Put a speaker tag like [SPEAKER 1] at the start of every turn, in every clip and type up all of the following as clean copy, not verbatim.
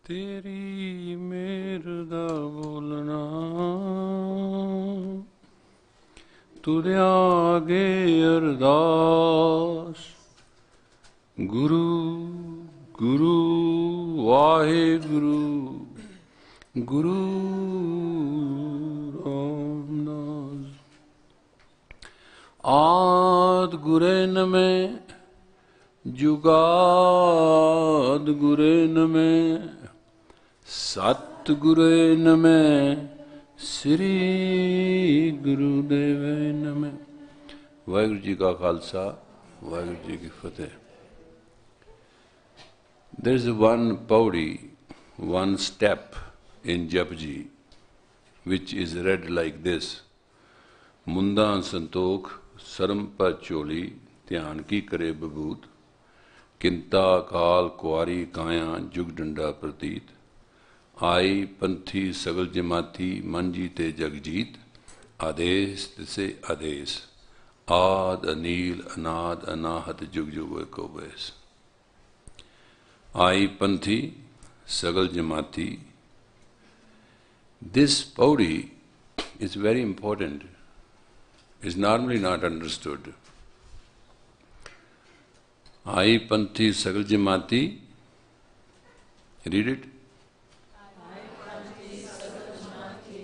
[SPEAKER 1] तेरी मेर दा बोलना तुदे आगे अरदास गुरु गुरु वाहे गुरु गुरु रामदास आद गुरे नमे जुगाद गुरे नमे सतगुरे नमे श्री गुरुदेव नमे। वाहिगुरु जी का खालसा वाहिगुरु जी की फतेह। There is one pauri, one step in Japji which is read like this: Mundan santokh sarampa choli ਧਿਆਨ ਕੀ ਕਰੇ ਬਬੂਤ ਕਿੰਤਾ ਕਾਲ ਕੁਆਰੀ ਕਾਇਆ ਜੁਗ ਡੰਡਾ ਪ੍ਰਤੀਤ ਆਈ ਪੰਥੀ ਸਗਲ ਜਮਾਤੀ ਮਨ ਜੀਤੇ ਜਗ ਜੀਤ ਆਦੇਸ ਤਿਸੇ ਆਦੇਸ ਆਦ ਅਨੀਲ ਅਨਾਦ ਅਨਾਹਤ ਜੁਗ ਜੁਗ ਏਕੋ ਬੈਸ। ਆਈ ਪੰਥੀ ਸਗਲ ਜਮਾਤੀ। This pauri is very important, is normally not understood. Ai Panthi Sagal Jamaati. Read it. Ai Panthi Sagal Jamaati.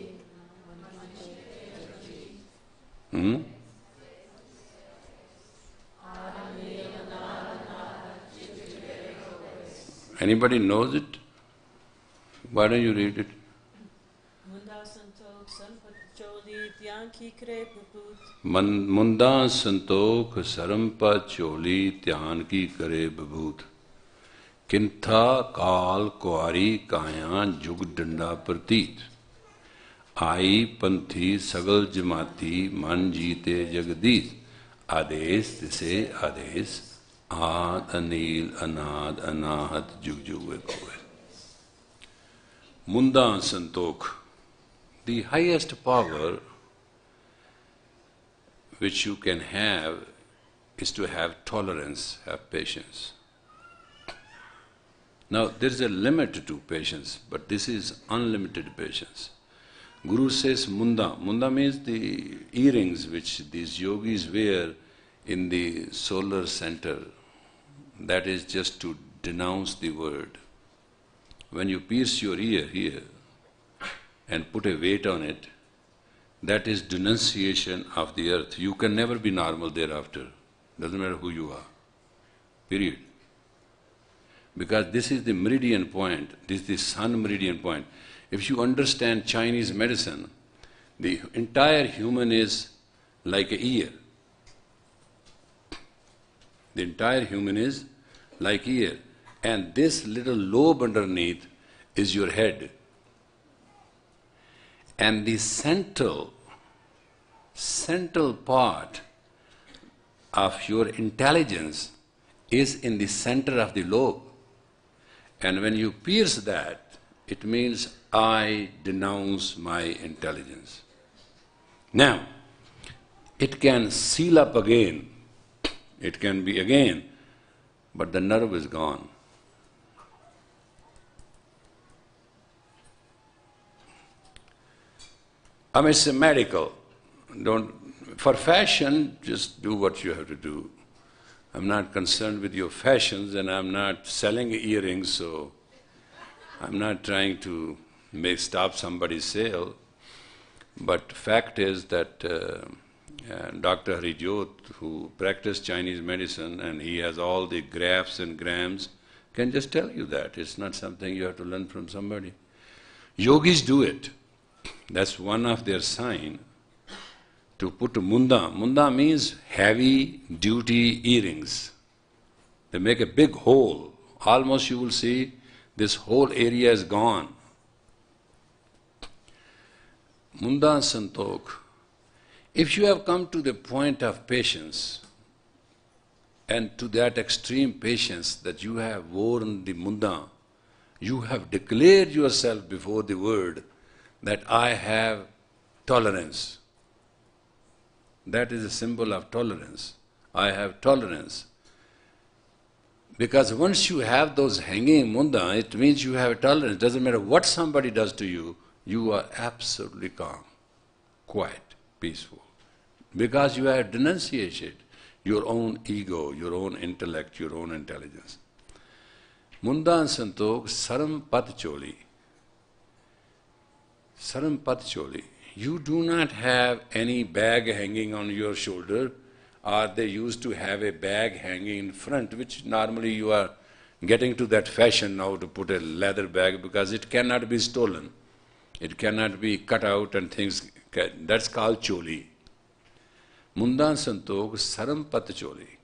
[SPEAKER 1] Anybody knows it? Why don't you read it? मुंदा Santokh सरम्पा चोली ध्यान की करे बबूत किंथा काल कुआरी काया जुग डंडा प्रतीत आई पंथी सगल जमाती मन जीते जगदीश आदेश तिसे आदेश आद अनील अनाद अनाहत जुग जुग कोवे। मुंदा Santokh, the highest power which you can have is to have tolerance, have patience. Now, there is a limit to patience, but this is unlimited patience. Guru says munda. Munda means the earrings which these yogis wear in the solar center. That is just to denounce the word. When you pierce your ear here and put a weight on it, that is denunciation of the earth. You can never be normal thereafter. Doesn't matter who you are. Period. Because this is the meridian point. This is the sun meridian point. If you understand Chinese medicine, the entire human is like an ear. The entire human is like ear. And this little lobe underneath is your head. And the central part of your intelligence is in the center of the lobe. And when you pierce that, it means I denounce my intelligence. Now, it can seal up again, it can be again, but the nerve is gone. I mean, it's a medical. For fashion, just do what you have to do. I'm not concerned with your fashions, and I'm not selling earrings, so I'm not trying to stop somebody's sale. But fact is that Dr. Harijot, who practiced Chinese medicine, and he has all the graphs and grams, can just tell you that. It's not something you have to learn from somebody. Yogis do it. That's one of their sign, to put munda. Munda means heavy duty earrings. They make a big hole. Almost you will see this whole area is gone. Munda santokh. If you have come to the point of patience, and to that extreme patience that you have worn the munda, you have declared yourself before the word that I have tolerance. That is a symbol of tolerance. I have tolerance. Because once you have those hanging munda, it means you have a tolerance. It doesn't matter what somebody does to you, you are absolutely calm, quiet, peaceful. Because you have denunciated your own ego, your own intellect, your own intelligence. Mundan Santok Saram Pad Choli. Saram Pad Choli. You do not have any bag hanging on your shoulder, or they used to have a bag hanging in front, which normally you are getting to that fashion now to put a leather bag because it cannot be stolen. It cannot be cut out and things, that's called choli. Mundan Santok Saram Pat Choli.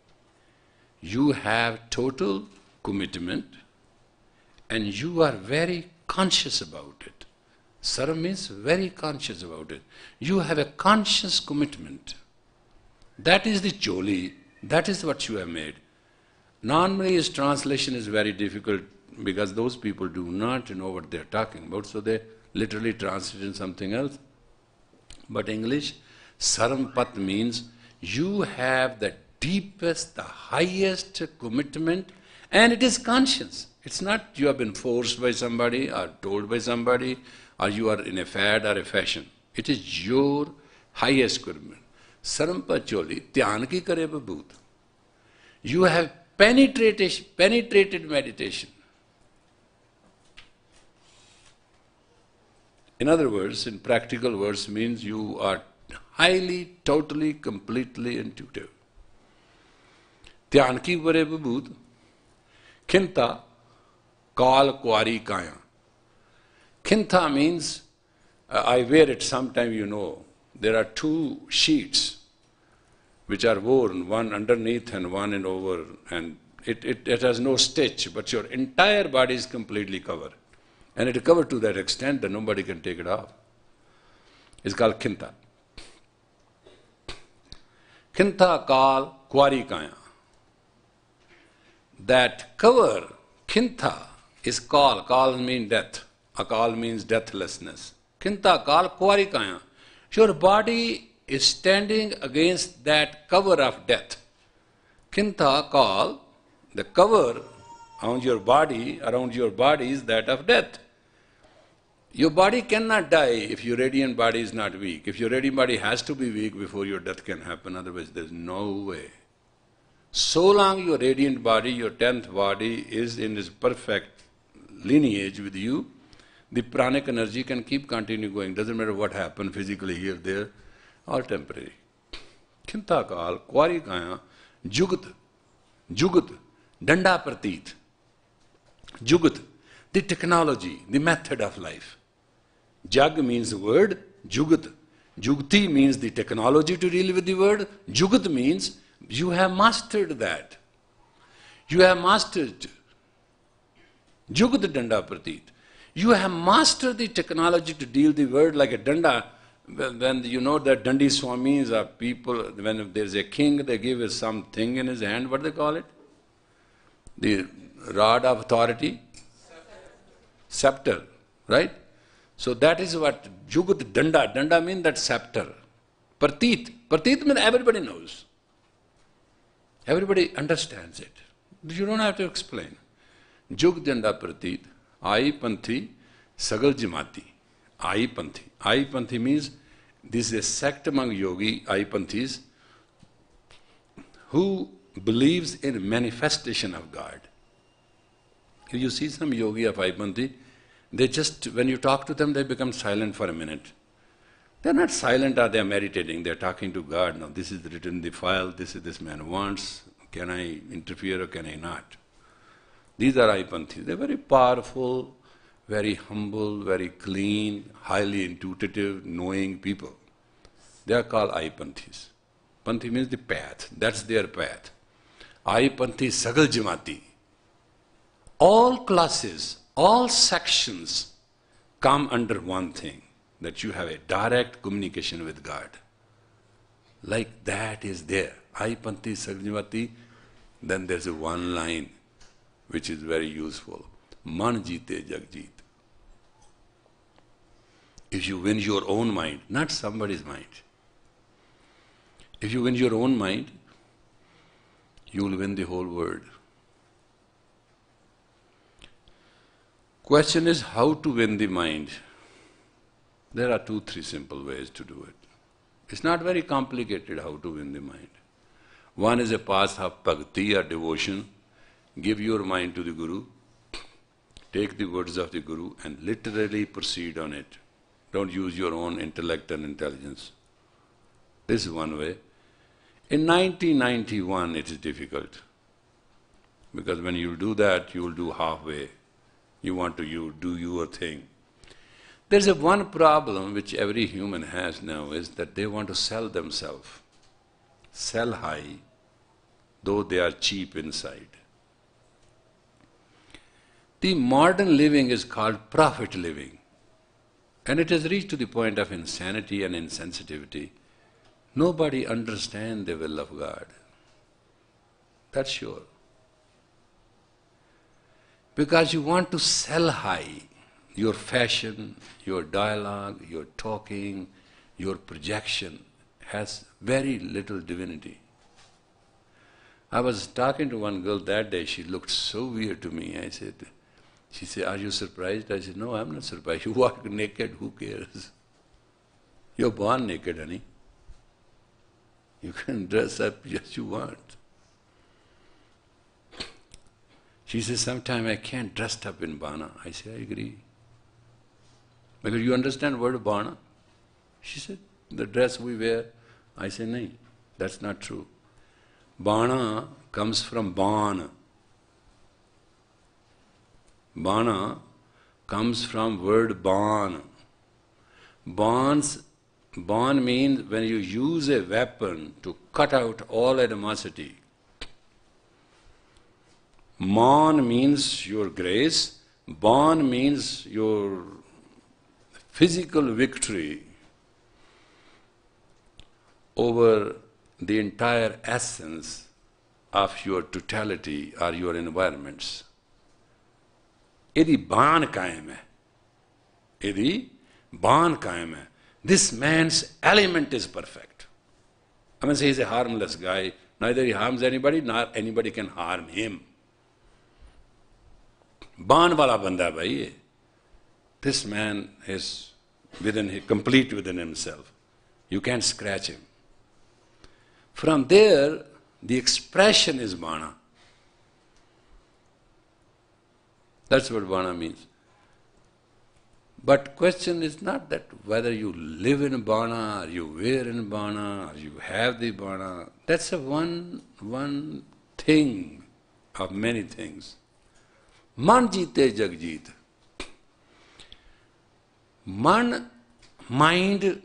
[SPEAKER 1] You have total commitment and you are very conscious about it. Saram means very conscious about it. You have a conscious commitment. That is the choli, that is what you have made. Normally his translation is very difficult because those people do not know what they are talking about, so they literally translate in something else. But English, Sarampat means you have the deepest, the highest commitment, and it is conscious. It's not you have been forced by somebody or told by somebody or you are in a fad or a fashion. It is your highest commitment. Sarampat Choli, Dhyan ki kare babhoot. You have penetrated meditation. In other words, in practical words, means you are highly, totally, completely intuitive. Dhyan ki kare babhoot. Khinta, kal kwari kaya. Khinta means, I wear it sometime, you know. There are two sheets which are worn, one underneath and one in over, and it has no stitch, but your entire body is completely covered. And it is covered to that extent that nobody can take it off. It's called khinta. Khinta kal kwari kaya. That cover, khinta, is kal. Kal means death. Akal means deathlessness. Khinta kal kwari kaya. Your body is standing against that cover of death. Khinta kal, the cover around your body is that of death. Your body cannot die if your radiant body is not weak. If your radiant body has to be weak before your death can happen, otherwise there is no way. So long your radiant body, your 10th body is in its perfect lineage with you, the pranic energy can keep continue going. Doesn't matter what happened physically here, there, all temporary. Khinta kal, kwari kaya, jugat, danda pratit. Jugat, the technology, the method of life. Jag means the word, jugat. Jugti means the technology to deal with the word. Jugat means you have mastered that. You have mastered jugat danda pratit. You have mastered the technology to deal the word like a danda. When you know that dandi swamis are people, when there's a king, they give us something in his hand, what do they call it? The rod of authority? Scepter, right? So that is what jugat danda. Danda means that scepter. Pratit. Pratit means everybody knows. Everybody understands it. You don't have to explain. Jug danda pratit. Ai Panthi, Sagal Jimati. Ai Panthi. Ai Panthi means this is a sect among yogi, Ai Panthis, who believes in manifestation of God. If you see some yogi of Ai Panthi, they just, when you talk to them, they become silent for a minute. They're not silent or they're meditating, they're talking to God. Now this is written in the file, this man wants, can I interfere or can I not? These are Ai Panthis. They're very powerful, very humble, very clean, highly intuitive, knowing people. They are called Ai Panthis. Panthi means the path. That's their path. Ai Panthi Sagal Jimati. All classes, all sections come under one thing, that you have a direct communication with God. Like that is there. Ai Panthi Sagal Jimati. Then there's a one line which is very useful. Man jeete jag jeet. If you win your own mind, not somebody's mind. If you win your own mind, you will win the whole world. Question is how to win the mind. There are 2-3 simple ways to do it. It's not very complicated how to win the mind. One is a path of bhakti or devotion. Give your mind to the Guru. Take the words of the Guru and literally proceed on it. Don't use your own intellect and intelligence. This is one way. In 1991 it is difficult. Because when you do that, you will do halfway. You want to do your thing. There's one problem which every human has now is that they want to sell themselves. Sell high, though they are cheap inside. The modern living is called profit living. And it has reached to the point of insanity and insensitivity. Nobody understands the will of God. That's sure. Because you want to sell high. Your fashion, your dialogue, your talking, your projection has very little divinity. I was talking to one girl that day, she looked so weird to me. She said, are you surprised? I said, no, I'm not surprised. You walk naked, who cares? You're born naked, honey. You can dress up as you want. She says, sometimes I can't dress up in bana. I say, I agree. Because you understand word bana? She said, the dress we wear. I say, no, that's not true. Bana comes from ban. Bana comes from word ban. Ban means when you use a weapon to cut out all animosity. Man means your grace. Ban means your physical victory over the entire essence of your totality or your environments. Edi baan kaim hai. Edi baan kaim hai. This man's element is perfect. I mean, say he's a harmless guy. Neither he harms anybody, nor anybody can harm him. Baan wala banda bhai. This man is complete within himself. You can't scratch him. From there, the expression is bana. That's what bana means. But question is not that whether you live in bana, or you wear in bana, or you have the bana. That's one thing of many things. Man jeete jag jeet. Mind,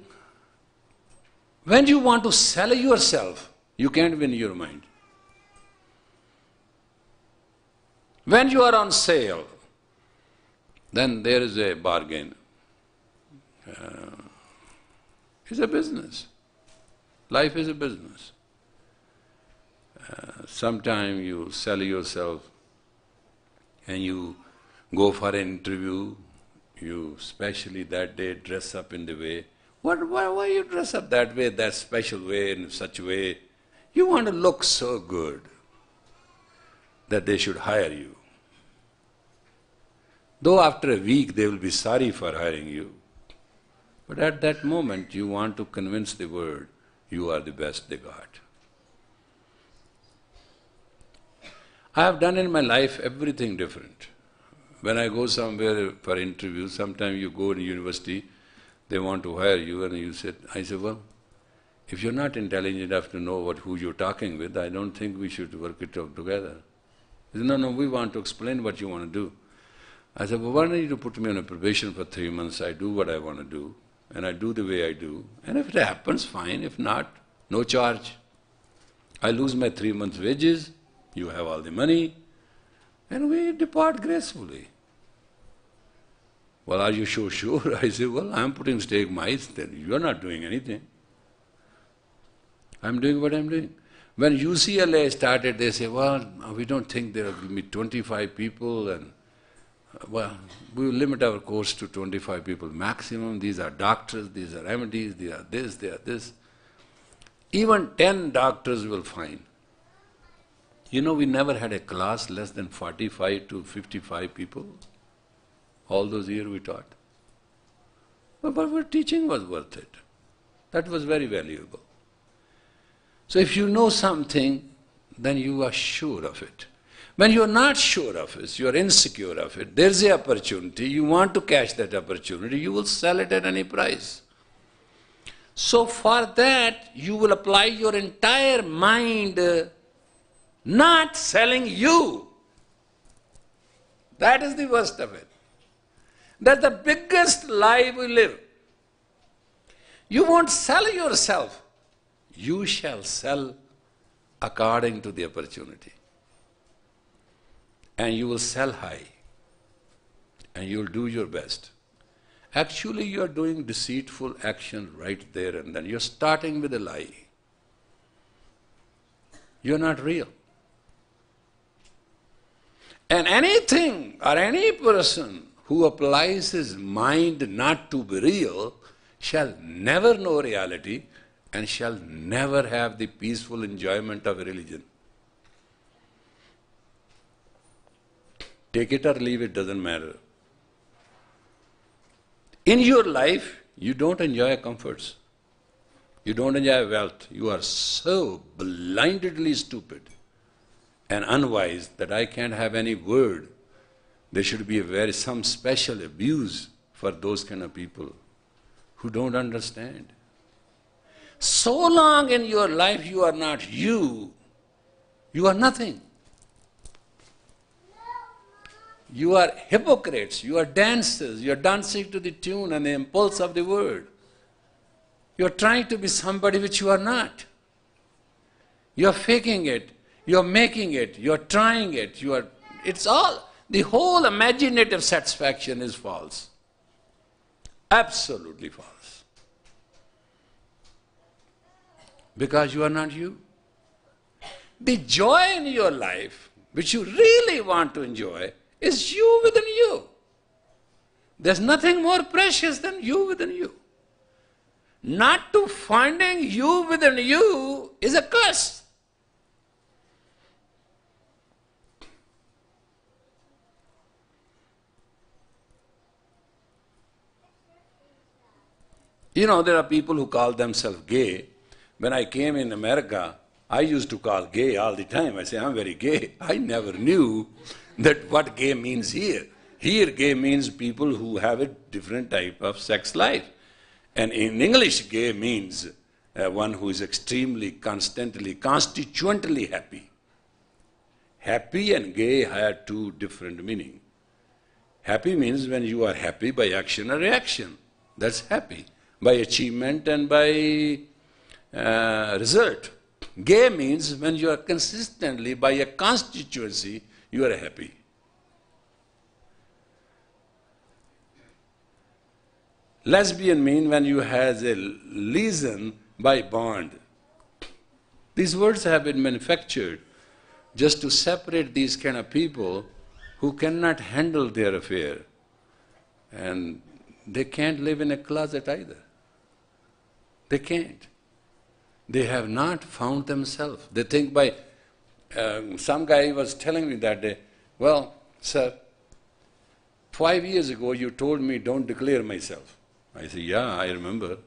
[SPEAKER 1] when you want to sell yourself, you can't win your mind. When you are on sale, then there is a bargain. It's a business. Life is a business. Sometime you sell yourself and you go for an interview. You especially that day dress up in the way. Why you dress up that way, that special way, in such a way? You want to look so good that they should hire you. Though after a week they will be sorry for hiring you. But at that moment you want to convince the world you are the best they got. I have done in my life everything different. When I go somewhere for interview, sometimes you go to university, they want to hire you, and I said, well, if you're not intelligent enough to know who you're talking with, I don't think we should work it out together. He said, no, we want to explain what you want to do. I said, well, why don't you put me on a probation for 3 months, I do what I want to do, and I do the way I do, and if it happens, fine, if not, no charge. I lose my 3 months' wages, you have all the money, and we depart gracefully. Well, are you so sure? I say, well, I'm putting stake mice, then you're not doing anything. I'm doing what I'm doing. When UCLA started, they say, well, we don't think there will be 25 people, and well, we will limit our course to 25 people maximum. These are doctors, these are MDs, they are this, they are this. Even 10 doctors will fine. You know, we never had a class less than 45 to 55 people. All those years we taught. But our teaching was worth it. That was very valuable. So if you know something, then you are sure of it. When you are not sure of it, you are insecure of it, there is an opportunity, you want to catch that opportunity, you will sell it at any price. So for that, you will apply your entire mind, not selling you. That is the worst of it. That's the biggest lie we live. You won't sell yourself. You shall sell according to the opportunity. And you will sell high. And you will do your best. Actually, you are doing deceitful action right there and then. You're starting with a lie. You're not real. And anything or any person who applies his mind not to be real shall never know reality and shall never have the peaceful enjoyment of a religion. Take it or leave it, doesn't matter. In your life, you don't enjoy comforts. You don't enjoy wealth. You are so blindedly stupid and unwise that I can't have any word. There should be some special abuse for those kind of people who don't understand. So long in your life you are not you are nothing. You are hypocrites, you are dancers, you are dancing to the tune and the impulse of the word. You are trying to be somebody which you are not. You are faking it, you are making it, you are trying it, the whole imaginative satisfaction is false. Absolutely false. Because you are not you. The joy in your life, which you really want to enjoy, is you within you. There's nothing more precious than you within you. Not to finding you within you is a curse. You know, there are people who call themselves gay. When I came in America, I used to call gay all the time. I say, I'm very gay. I never knew that what gay means here. Here, gay means people who have a different type of sex life. And in English, gay means one who is extremely, constantly, constituently happy. Happy and gay have two different meanings. Happy means when you are happy by action or reaction. That's happy. By achievement and by result. Gay means when you are consistently, by a constituency, you are happy. Lesbian means when you have a liaison by bond. These words have been manufactured just to separate these kind of people who cannot handle their affair. And they can't live in a closet either. They can't. They have not found themselves. They think by... some guy was telling me that day, well, sir, 5 years ago you told me don't declare myself. I said, yeah, I remember.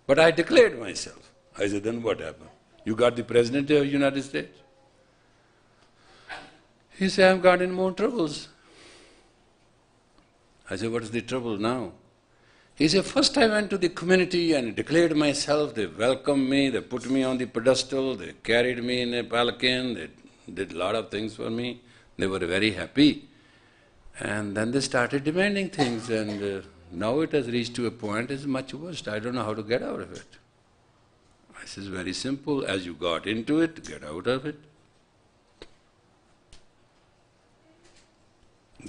[SPEAKER 1] But I declared myself. I said, then what happened? You got the President of the United States? He said, I've got in more troubles. I said, what is the trouble now? He said, first I went to the community and declared myself. They welcomed me, they put me on the pedestal, they carried me in a palanquin, they did a lot of things for me. They were very happy. And then they started demanding things, and now it has reached to a point, it's much worse. I don't know how to get out of it. I said, it's very simple. As you got into it, get out of it.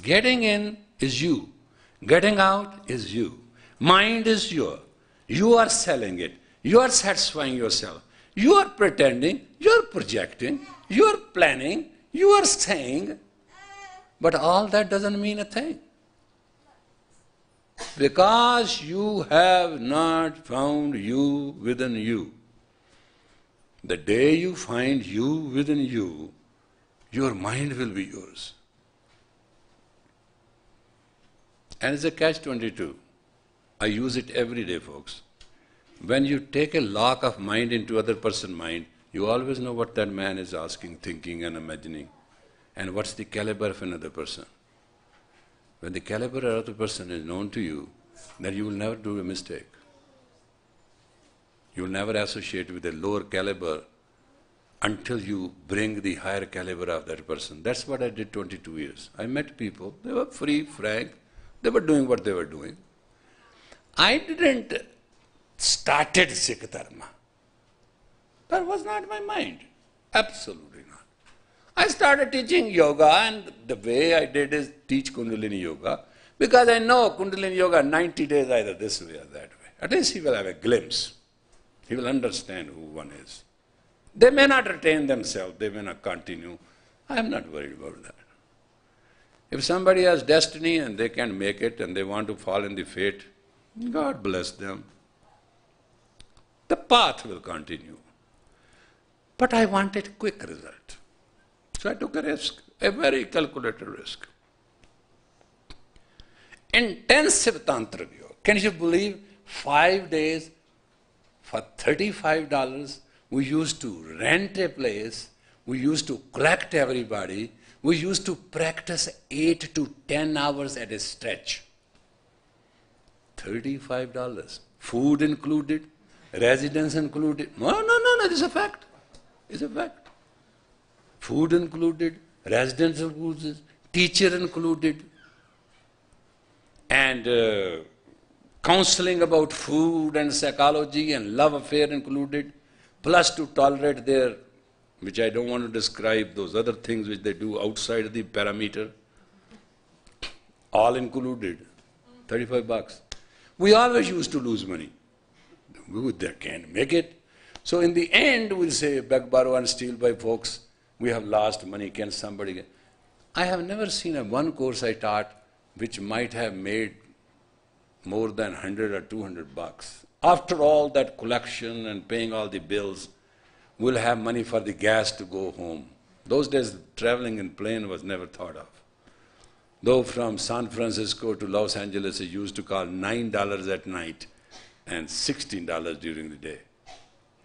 [SPEAKER 1] Getting in is you. Getting out is you. Mind is yours. You are selling it. You are satisfying yourself. You are pretending. You are projecting. You are planning. You are saying. But all that doesn't mean a thing. Because you have not found you within you. The day you find you within you, your mind will be yours. And it's a catch-22. I use it every day, folks. When you take a lock of mind into other person's mind, you always know what that man is asking, thinking and imagining, and what's the caliber of another person. When the caliber of another person is known to you, then you will never do a mistake. You will never associate with a lower caliber until you bring the higher caliber of that person. That's what I did 22 years. I met people, they were free, frank, they were doing what they were doing. I didn't started Sikh Dharma. That was not my mind. Absolutely not. I started teaching yoga, and the way I did is teach Kundalini Yoga, because I know Kundalini Yoga 90 days either this way or that way. At least he will have a glimpse. He will understand who one is. They may not retain themselves, they may not continue. I am not worried about that. If somebody has destiny and they can make it and they want to fall in the fate, God bless them. The path will continue. But I wanted quick result. So I took a risk, a very calculated risk. Intensive Tantric Yoga. Can you believe 5 days for $35? We used to rent a place, we used to collect everybody, we used to practice 8 to 10 hours at a stretch. $35. Food included, residence included. No, this is a fact. It's a fact. Food included, residence included, teacher included, and counseling about food and psychology and love affair included, plus to tolerate their, which I don't want to describe, those other things which they do outside the parameter, all included, $35. We always used to lose money. We can't make it. So in the end, we'll say, beg, borrow and steal by folks. We have lost money, can somebody get? I have never seen one course I taught which might have made more than 100 or 200 bucks. After all that collection and paying all the bills, we'll have money for the gas to go home. Those days, traveling in plane was never thought of. Though from San Francisco to Los Angeles, it used to cost $9 at night and $16 during the day.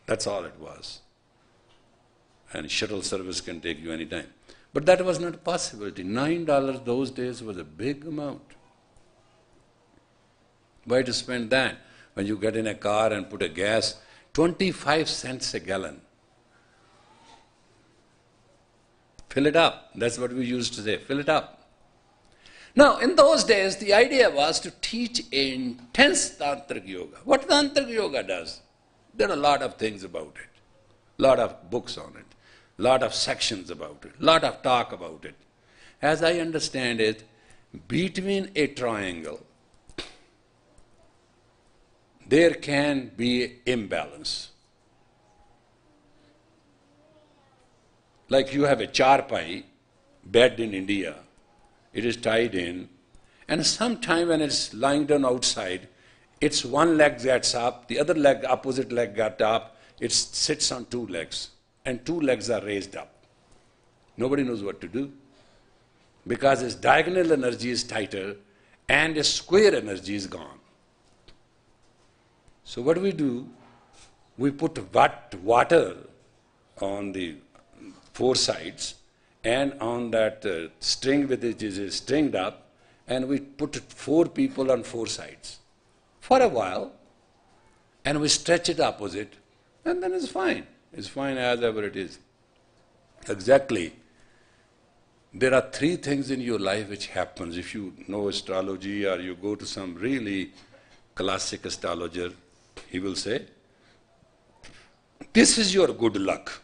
[SPEAKER 1] That's all it was. And shuttle service can take you anytime. But that was not a possibility. $9 those days was a big amount. Why to spend that? When you get in a car and put a gas, 25 cents a gallon. Fill it up. That's what we used to say, fill it up. Now, in those days, the idea was to teach intense Tantric Yoga. What Tantric Yoga does? There are a lot of things about it, a lot of books on it, a lot of sections about it, a lot of talk about it. As I understand it, between a triangle, there can be imbalance. Like you have a charpai, bed in India, it is tied in, and sometime when it's lying down outside, its one leg gets up, the other leg, opposite leg got up, it sits on 2 legs, and 2 legs are raised up. Nobody knows what to do, because its diagonal energy is tighter, and its square energy is gone. So what do? We put water on the 4 sides, and on that string with it is stringed up, and we put 4 people on 4 sides for a while, and we stretch it opposite, and then it's fine. It's fine as ever it is. Exactly. There are 3 things in your life which happens. If you know astrology or you go to some really classic astrologer, he will say, this is your good luck.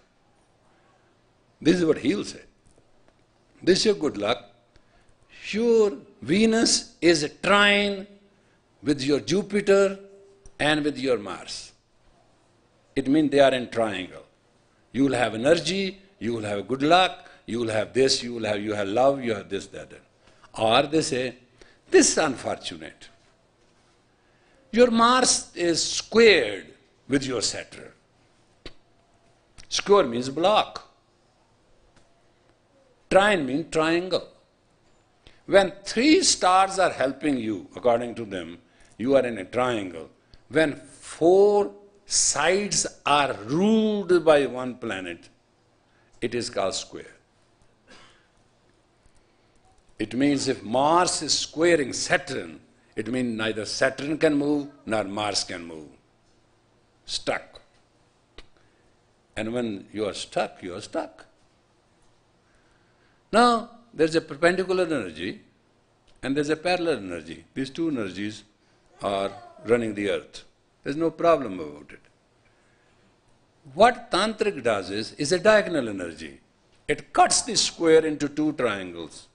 [SPEAKER 1] This is what he will say. This is your good luck. Your Venus is trine with your Jupiter and with your Mars. It means they are in triangle. You will have energy, you will have good luck, you will have this, you have love, you have this, that. Or they say, this is unfortunate. Your Mars is squared with your Saturn. Square means block. Trine means triangle. When 3 stars are helping you, according to them, you are in a triangle. When 4 sides are ruled by one planet, it is called square. It means if Mars is squaring Saturn, it means neither Saturn can move nor Mars can move. Stuck. And when you are stuck, you are stuck. Now, there's a perpendicular energy and there's a parallel energy. These two energies are running the earth. There's no problem about it. What Tantric does is a diagonal energy. It cuts the square into 2 triangles.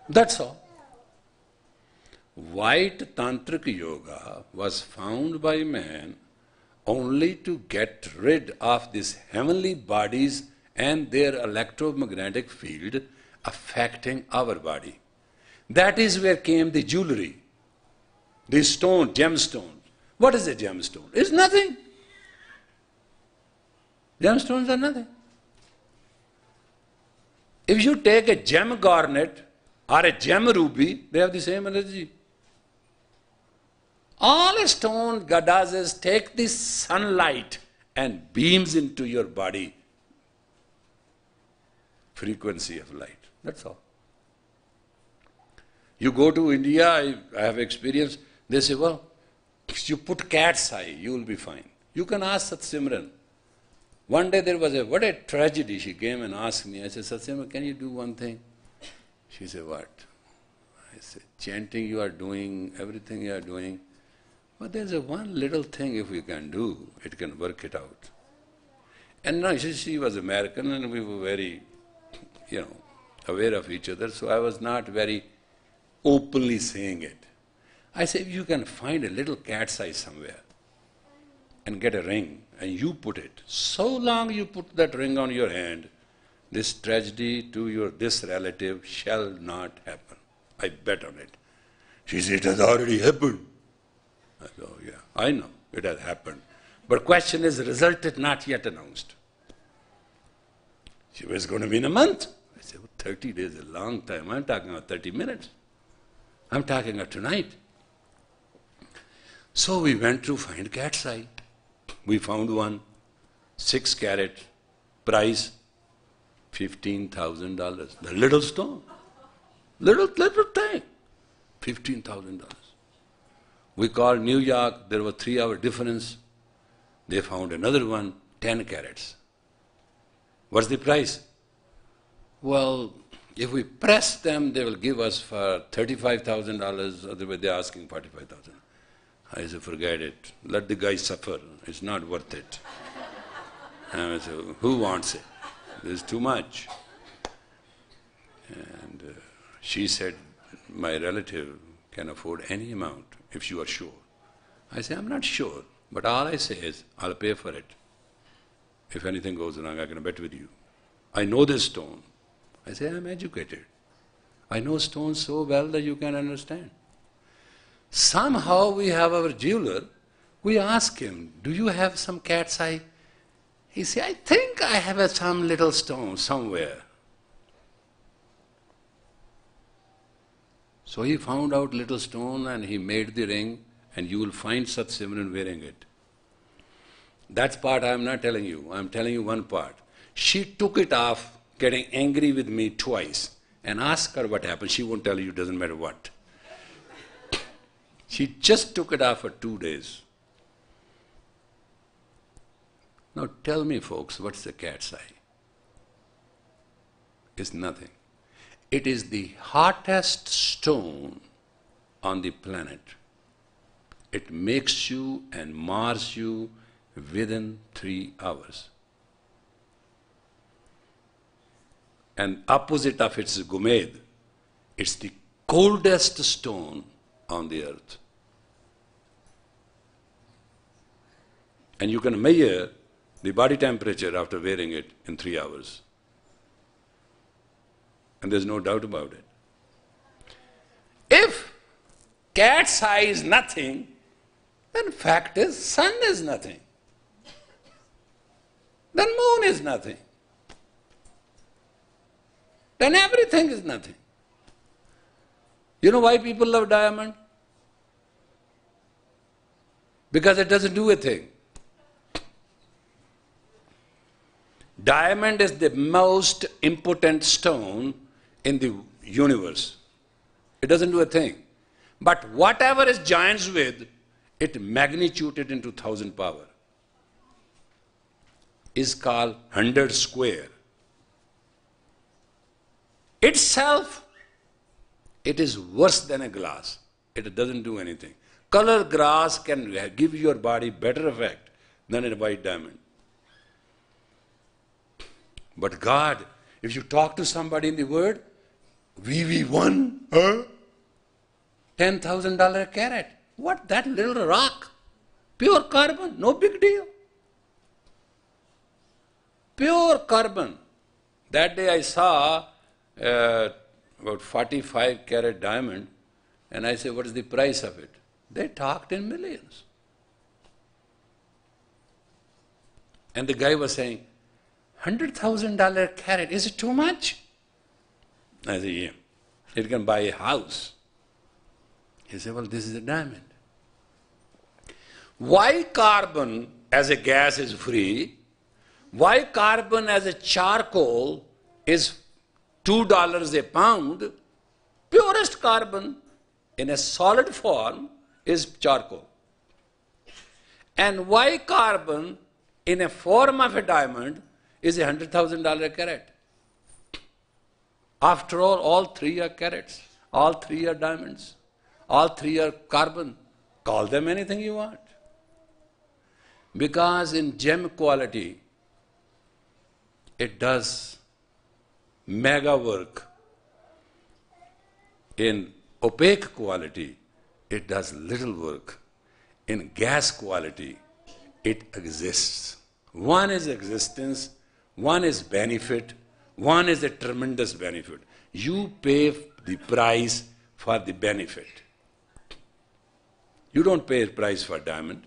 [SPEAKER 1] That's all. White Tantric yoga was found by man only to get rid of these heavenly bodies and their electromagnetic field affecting our body. That is where came the jewelry, the stone, gemstone. What is a gemstone? It's nothing. Gemstones are nothing. If you take a gem garnet or a gem ruby, they have the same energy. All a stone does is take the sunlight and beams into your body frequency of light. That's all. You go to India, I have experience, they say, well, if you put cat's eye, you will be fine. You can ask Satsimran. One day there was what a tragedy. She came and asked me, I said, Satsimran, can you do one thing? She said, what? I said, chanting you are doing, everything you are doing. But there's a one little thing if we can do, it can work it out. And now she was American and we were very, aware of each other, so I was not very openly saying it. I said, if you can find a little cat's eye somewhere and get a ring and you put it, so long you put that ring on your hand, this tragedy to this relative shall not happen. I bet on it. She said, it has already happened. I said, oh yeah, I know, it has happened. But question is, result is not yet announced. She was going to be in a month. I said, well, 30 days is a long time. I'm talking about 30 minutes. I'm talking about tonight. So we went to find cat's eye. We found one, 6 carat, price $15,000. The little stone, little thing, $15,000. We called New York, there was 3-hour difference. They found another one, 10 carats. What's the price? Well, if we press them, they will give us for $35,000, otherwise they're asking $45,000. I said, forget it. Let the guy suffer. It's not worth it. And I said, who wants it? There's too much. And she said, my relative can afford any amount if you are sure. I said, I'm not sure, but all I say is, I'll pay for it. If anything goes wrong, I can bet with you. I know this stone. I say, I'm educated. I know stones so well that you can understand. Somehow we have our jeweler, we ask him, do you have some cat's eye? He said, I think I have some little stone somewhere. So he found out little stone and he made the ring, and you will find Sat Simran wearing it. That part I am not telling you, I am telling you one part. She took it off, getting angry with me twice, and ask her what happened. She won't tell you, doesn't matter what. She just took it off for 2 days. Now tell me folks, what's the cat's eye? It's nothing. It is the hottest stone on the planet. It makes you and mars you within 3 hours. And opposite of it is Gumed. It's the coldest stone on the earth. And you can measure the body temperature after wearing it in 3 hours. And there's no doubt about it. If cat's eye is nothing, then fact is sun is nothing. Then moon is nothing. then everything is nothing. You know why people love diamond? Because it doesn't do a thing. Diamond is the most important stone in the universe. It doesn't do a thing. But whatever is joins with, it magnituded into 1,000 power. Is called 100 square. Itself, it is worse than a glass. It doesn't do anything. Color glass can give your body better effect than a white diamond. But God, if you talk to somebody in the world, VV1, $10,000 a carat. What? That little rock? Pure carbon, no big deal. Pure carbon. That day I saw about 45 carat diamond, and I said, what is the price of it? They talked in millions. And the guy was saying, $100,000 carat, is it too much? I said, yeah, it can buy a house. He said, well, this is a diamond. Why carbon as a gas is free? Why carbon as a charcoal is $2 a pound? Purest carbon in a solid form is charcoal. And why carbon in a form of a diamond is $100,000 a carat? After all three are carats, all three are diamonds, all three are carbon. Call them anything you want. Because in gem quality, it does mega work. In opaque quality, it does little work. In gas quality, it exists. One is existence, one is benefit, one is a tremendous benefit. You pay the price for the benefit. You don't pay a price for diamond.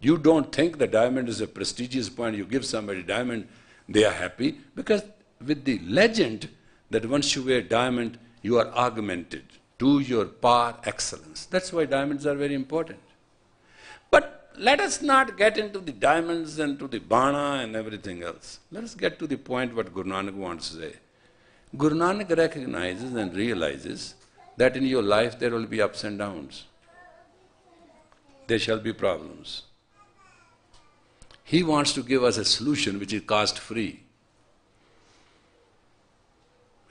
[SPEAKER 1] You don't think the diamond is a prestigious point. You give somebody diamond, they are happy. Because with the legend that once you wear diamond, you are augmented to your par excellence. That's why diamonds are very important. But let us not get into the diamonds and to the bana and everything else. Let us get to the point what Guru Nanak wants to say. Guru Nanak recognizes and realizes that in your life there will be ups and downs. There shall be problems. He wants to give us a solution which is cost-free.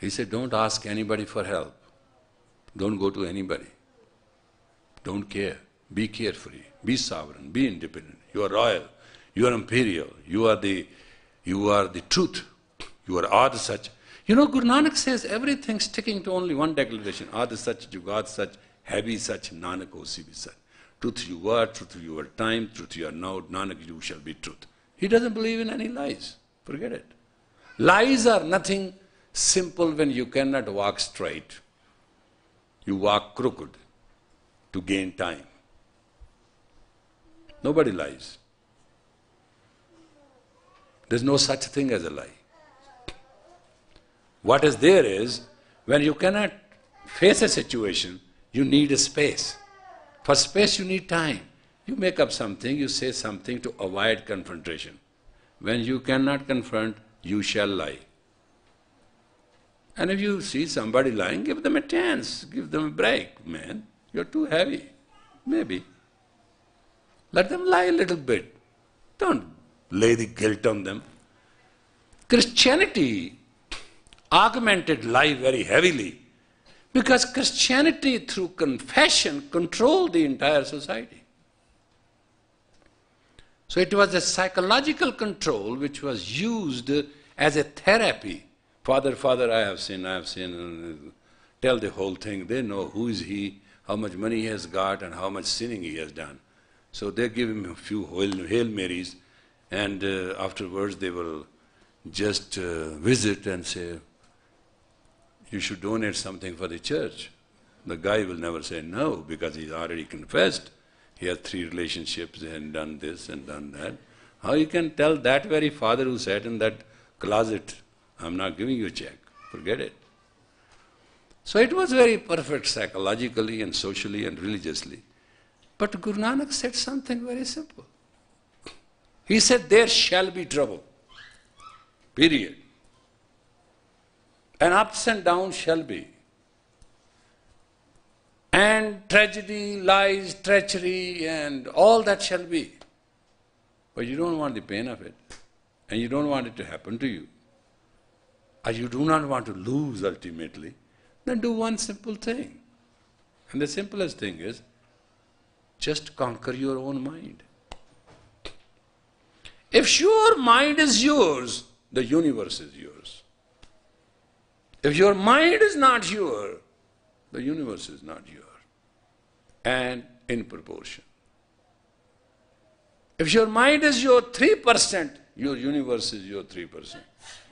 [SPEAKER 1] He said, don't ask anybody for help. Don't go to anybody. Don't care. Be carefree. Be sovereign. Be independent. You are royal. You are imperial. You are the truth. You are Ad Sach. You know, Guru Nanak says everything sticking to only one declaration. Ad Sach, Jugad Sach, Heavy Sach, Nanak Osi Bi Sach. Truth you are, truth you are time, truth you are now, Nanak you shall be truth. He doesn't believe in any lies. Forget it. Lies are nothing simple when you cannot walk straight. You walk crooked to gain time. Nobody lies. There's no such thing as a lie. What is there is, when you cannot face a situation, you need a space. For space you need time. You make up something, you say something to avoid confrontation. When you cannot confront, you shall lie. And if you see somebody lying, give them a chance, give them a break. Man, you're too heavy. Maybe. Let them lie a little bit. Don't lay the guilt on them. Christianity augmented lie very heavily. Because Christianity, through confession, controlled the entire society. So it was a psychological control which was used as a therapy. Father, I have sinned, and tell the whole thing. They know who is he, how much money he has got, and how much sinning he has done. So they give him a few Hail Marys, and afterwards they will just visit and say, you should donate something for the church. The guy will never say no, because he's already confessed. He has 3 relationships and done this and done that. How you can tell that very father who sat in that closet. I'm not giving you a check. Forget it. So it was very perfect psychologically and socially and religiously. But Guru Nanak said something very simple. He said, there shall be trouble. Period. And ups and downs shall be. And tragedy, lies, treachery, and all that shall be. But you don't want the pain of it. And you don't want it to happen to you. Or you do not want to lose ultimately. Then do one simple thing. And the simplest thing is, just conquer your own mind. If your mind is yours, the universe is yours. If your mind is not yours, the universe is not yours. And in proportion. If your mind is your 3%, your universe is your 3%.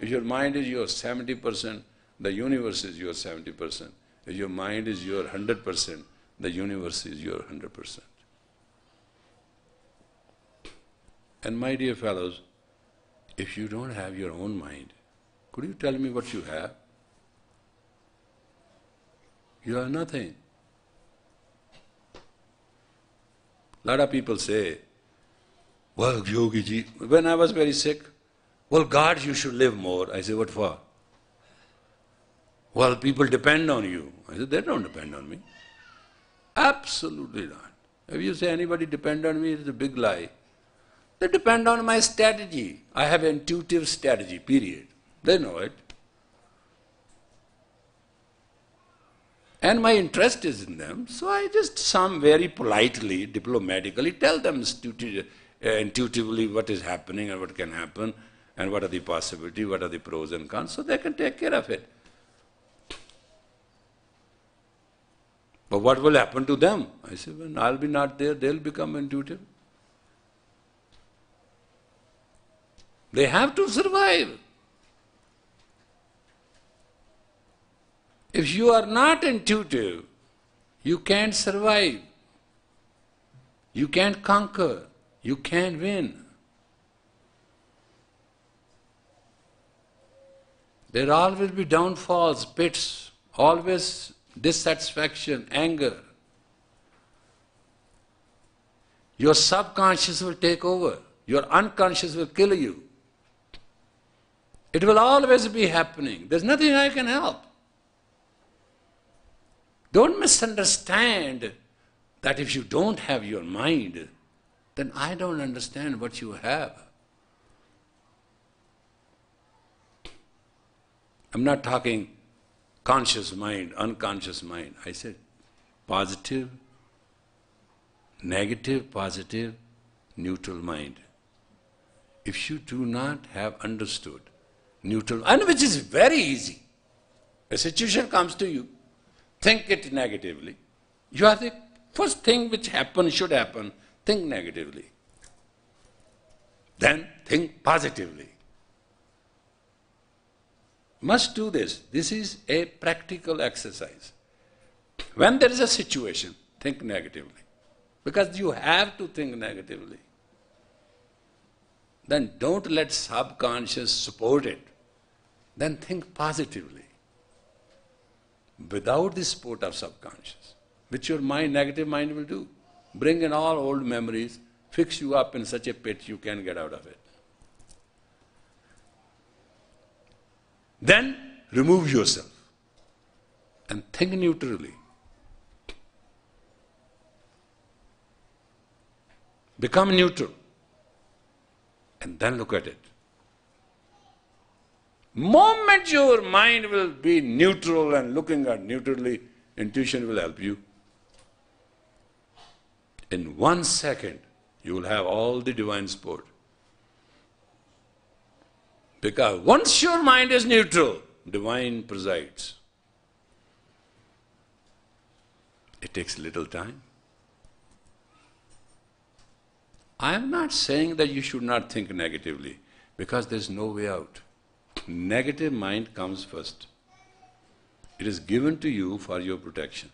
[SPEAKER 1] If your mind is your 70%, the universe is your 70%. If your mind is your 100%, the universe is your 100%. And my dear fellows, if you don't have your own mind, could you tell me what you have? You have nothing. A lot of people say, well, Yogi ji, when I was very sick, well, God, you should live more. I say, what for? Well, people depend on you. I said, they don't depend on me. Absolutely not. If you say anybody depend on me, it's a big lie. They depend on my strategy. I have an intuitive strategy, period. They know it. And my interest is in them, so I just some very politely, diplomatically tell them intuitively what is happening and what can happen and what are the possibilities, what are the pros and cons, so they can take care of it. But what will happen to them? I say, when I'll be not there, they'll become intuitive. They have to survive. If you are not intuitive, you can't survive. You can't conquer. You can't win. There always be downfalls, pits, always dissatisfaction, anger. Your subconscious will take over. Your unconscious will kill you. It will always be happening. There's nothing I can help. Don't misunderstand that if you don't have your mind, then I don't understand what you have. I'm not talking conscious mind, unconscious mind. I said positive, negative, positive, neutral mind. If you do not have understood neutral, and which is very easy, a situation comes to you, think it negatively. You are the first thing which happen, should happen, think negatively. Then think positively. Must do this. This is a practical exercise. When there is a situation, think negatively. Because you have to think negatively. Then don't let subconscious support it. Then think positively. Without the support of subconscious, which your mind, negative mind will do. Bring in all old memories, fix you up in such a pit you can't get out of it. Then remove yourself and think neutrally. Become neutral and then look at it. Moment your mind will be neutral and looking at neutrally, intuition will help you. In 1 second, you will have all the divine support. Because once your mind is neutral, divine presides. It takes little time. I am not saying that you should not think negatively, because there is no way out. Negative mind comes first. It is given to you for your protection,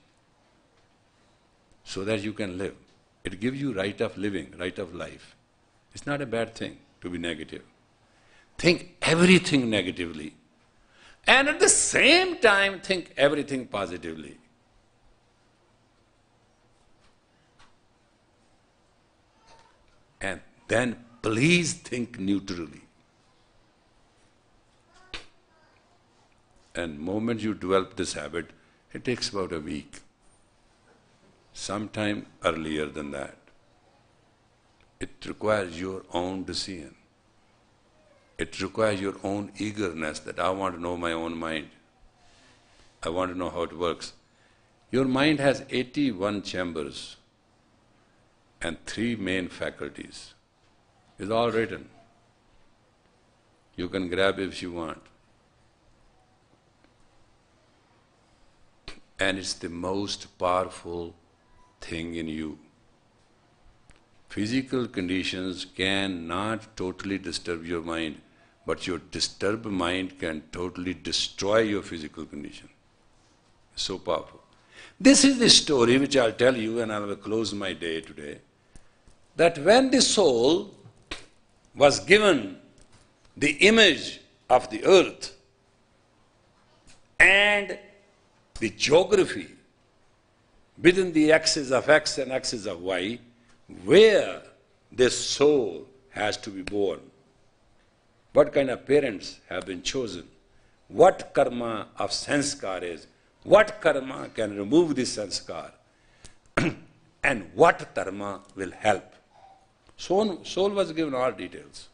[SPEAKER 1] so that you can live. It gives you right of living, right of life. It's not a bad thing to be negative. think everything negatively, and at the same time think everything positively. And then please think neutrally. And the moment you develop this habit, it takes about a week. Sometime earlier than that. It requires your own decision. It requires your own eagerness that I want to know my own mind. I want to know how it works. Your mind has 81 chambers and 3 main faculties. It's all written. You can grab it if you want. And it's the most powerful thing in you. Physical conditions cannot totally disturb your mind, but your disturbed mind can totally destroy your physical condition. It's so powerful. This is the story which I'll tell you, and I will close my day today, that when the soul was given the image of the earth and the geography within the axis of X and axis of Y, where this soul has to be born, what kind of parents have been chosen, what karma of sanskar is, what karma can remove this sanskar, and what karma will help. Soul was given all details.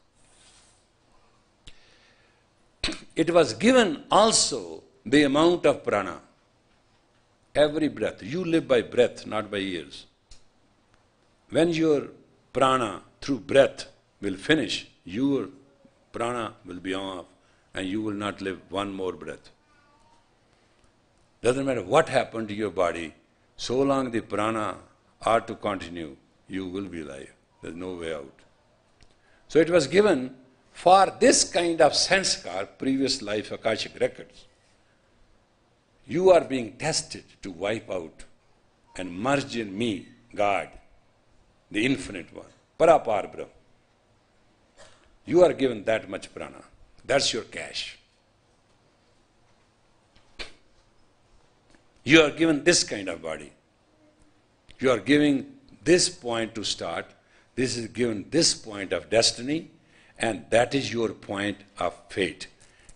[SPEAKER 1] It was given also the amount of prana. Every breath. You live by breath, not by ears. When your prana through breath will finish, your prana will be off and you will not live one more breath. Doesn't matter what happened to your body, so long the prana are to continue, you will be alive. There's no way out. So it was given for this kind of sanskar, previous life Akashic records. You are being tested to wipe out and merge in me, God, the infinite one, Parapar Brahm. You are given that much prana. That's your cash. You are given this kind of body. You are giving this point to start. This is given this point of destiny, and that is your point of fate.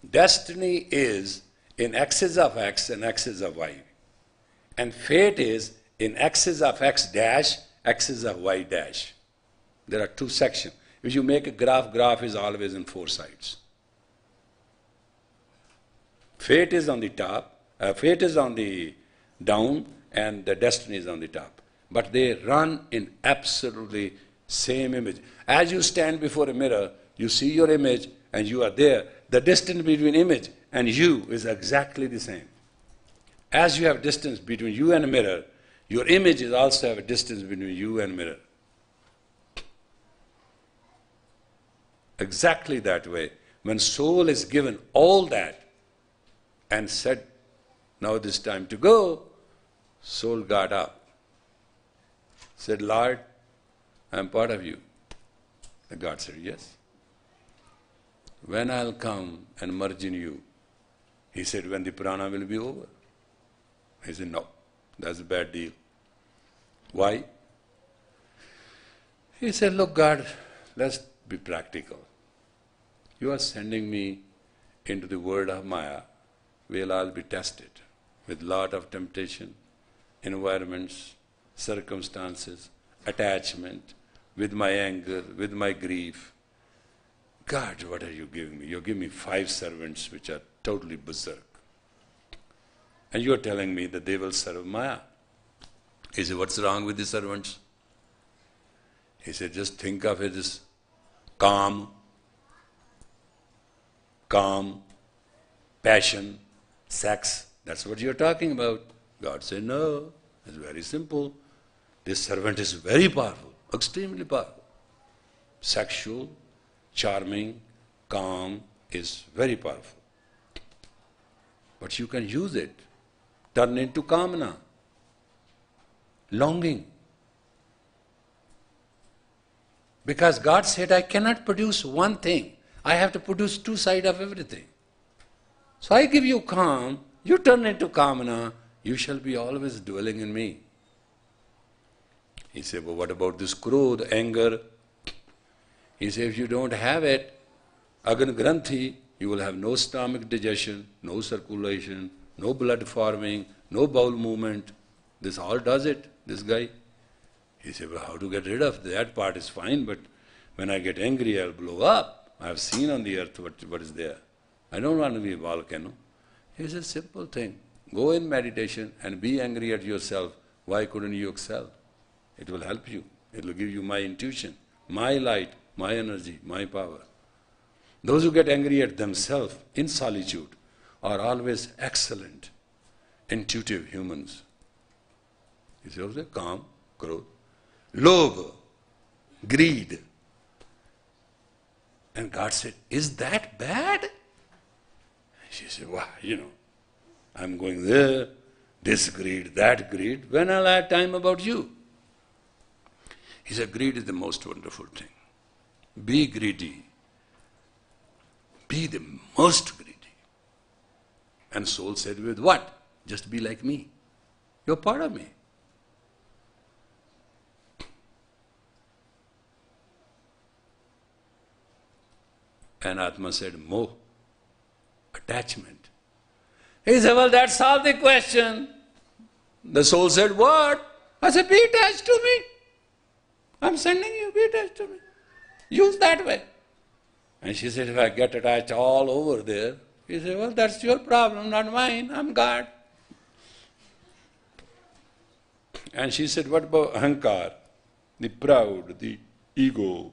[SPEAKER 1] Destiny is in axis of X and axis of Y. And fate is in axis of X dash, axis of Y dash. There are 2 sections. If you make a graph is always in 4 sides. Fate is on the top, fate is on the down, and the destiny is on the top. But they run in absolutely same image. As you stand before a mirror, you see your image and you are there. The distance between image and you is exactly the same. As you have distance between you and a mirror, your images also have a distance between you and mirror. Exactly that way. When soul is given all that and said, now it is time to go, soul got up. Said, Lord, I am part of you. And God said, yes. When I'll come and merge in you? He said, when the prana will be over. He said, no, that's a bad deal. Why? He said, look, God, let's be practical. You are sending me into the world of Maya, where I'll be tested with lot of temptation, environments, circumstances, attachment, with my anger, with my grief. God, what are you giving me? You're giving me 5 servants which are totally berserk. And you're telling me that they will serve Maya. He said, what's wrong with the servants? He said, just think of it as calm, passion, sex. That's what you're talking about. God said, no, it's very simple. This servant is very powerful, extremely powerful. Sexual, charming, calm is very powerful. But you can use it, turn into kamana, longing. Because God said, I cannot produce one thing. I have to produce two sides of everything. So I give you calm, you turn into Kamana, you shall be always dwelling in me. He said, well, what about this krodh, anger? He said, if you don't have it, Agan Granthi, you will have no stomach digestion, no circulation, no blood forming, no bowel movement. This all does it, this guy. He said, well, how to get rid of that part is fine, but when I get angry, I'll blow up. I've seen on the earth what is there. I don't want to be a volcano. It's a simple thing. Go in meditation and be angry at yourself. Why couldn't you excel? It will help you. It will give you my intuition, my light, my energy, my power. Those who get angry at themselves in solitude are always excellent, intuitive humans. You see what I'm saying? Calm, growth, lobha, greed. And God said, is that bad? She said, well, I'm going there, this greed, that greed. When I'll have time about you? He said, greed is the most wonderful thing. Be greedy. Be the most greedy. And soul said, with what? Just be like me. You're part of me. And Atma said, moh, attachment. He said, well, that solved the question. The soul said, what? I said, be attached to me. I'm sending you, be attached to me. Use that way. And she said, if I get attached all over there, he said, well, that's your problem, not mine. I'm God. And she said, what about ahankar, the proud, the ego?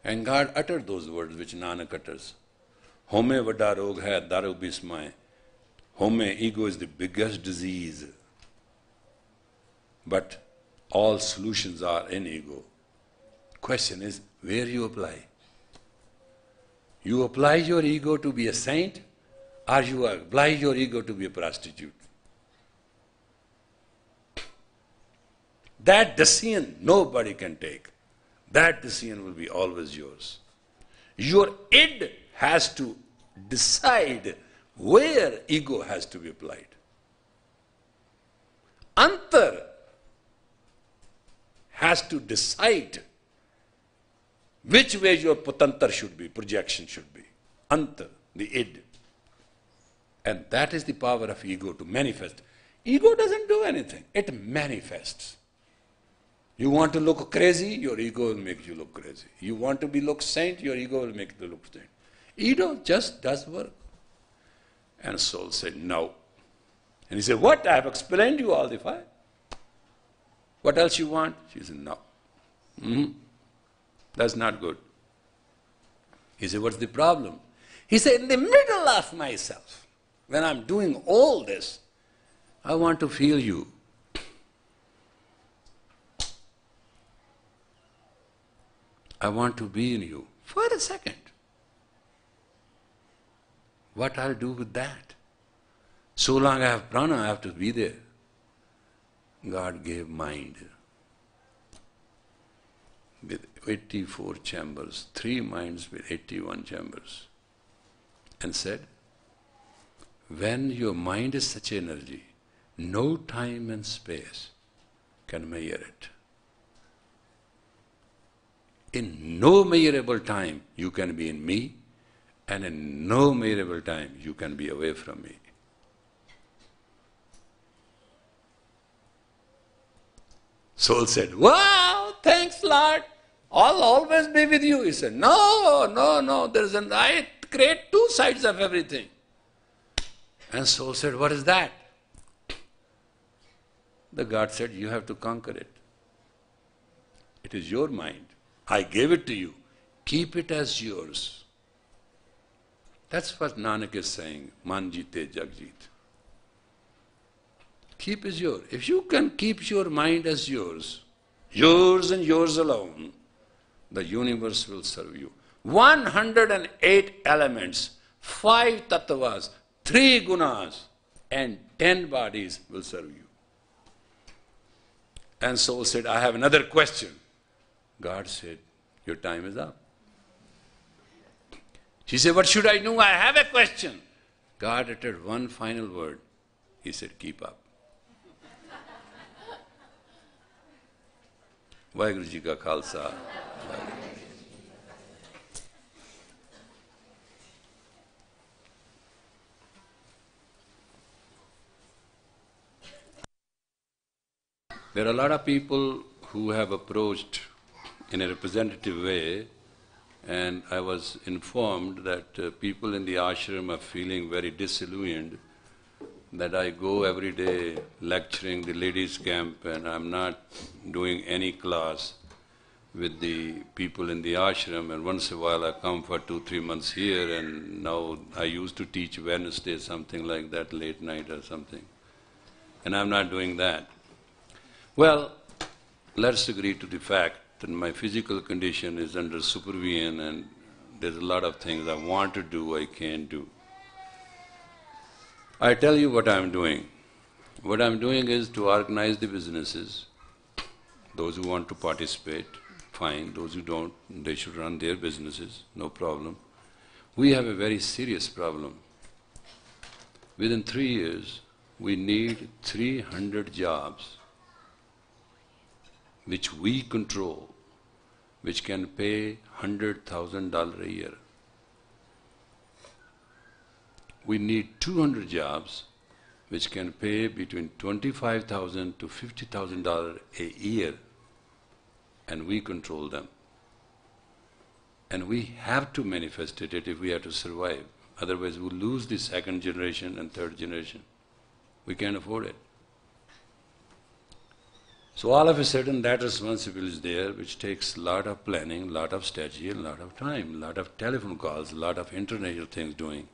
[SPEAKER 1] And God uttered those words which Nanak utters. Home vada rog hai, daru bismay. Home, ego is the biggest disease. But all solutions are in ego. Question is, where you apply? You apply your ego to be a saint, or you apply your ego to be a prostitute? That decision nobody can take. That decision will be always yours. Your id has to decide where ego has to be applied. Antar has to decide which way your patantar should be, projection should be. Antar, the id. And that is the power of ego to manifest. Ego doesn't do anything, it manifests. You want to look crazy, your ego will make you look crazy. You want to look saint, your ego will make you look saint. Ego just does work. And soul said, no. And he said, what? I have explained you all the five. What else you want? She said, no. That's not good. He said, what's the problem? He said, in the middle of myself, when I'm doing all this, I want to feel you. I want to be in you for a second. What I'll do with that? So long I have prana, I have to be there. God gave mind with 84 chambers, 3 minds with 81 chambers, and said, when your mind is such energy, no time and space can measure it. In no measurable time you can be in me, and in no measurable time you can be away from me. Soul said, wow, thanks Lord, I'll always be with you. He said, no, I create 2 sides of everything. And soul said, what is that? The God said, you have to conquer it. It is your mind. I gave it to you. Keep it as yours. That's what Nanak is saying, Man jite jag jeet. Keep is yours. If you can keep your mind as yours and yours alone, the universe will serve you. 108 elements, 5 tattvas, 3 gunas, and 10 bodies will serve you. And soul said, I have another question. God said, your time is up. She said, what should I do? I have a question. God uttered one final word. He said, keep up. Vaheguru Ji ka Khalsa. There are a lot of people who have approached in a representative way, and I was informed that people in the ashram are feeling very disillusioned that I go every day lecturing the ladies' camp and I'm not doing any class with the people in the ashram, and once in a while I come for 2-3 months here, and now I used to teach Wednesday, something like that, late night or something, and I'm not doing that. Well, let's agree to the fact that my physical condition is under supervision and there's a lot of things I want to do, I can't do. I tell you what I'm doing. What I'm doing is to organize the businesses. Those who want to participate, fine. Those who don't, they should run their businesses, no problem. We have a very serious problem. Within 3 years, we need 300 jobs which we control, which can pay $100,000 a year. We need 200 jobs which can pay between $25,000 to $50,000 a year, and we control them. And we have to manifest it if we are to survive. Otherwise we'll lose the second generation and third generation. We can't afford it. So all of a sudden that responsibility is there, which takes a lot of planning, a lot of strategy, a lot of time, a lot of telephone calls, a lot of international things doing.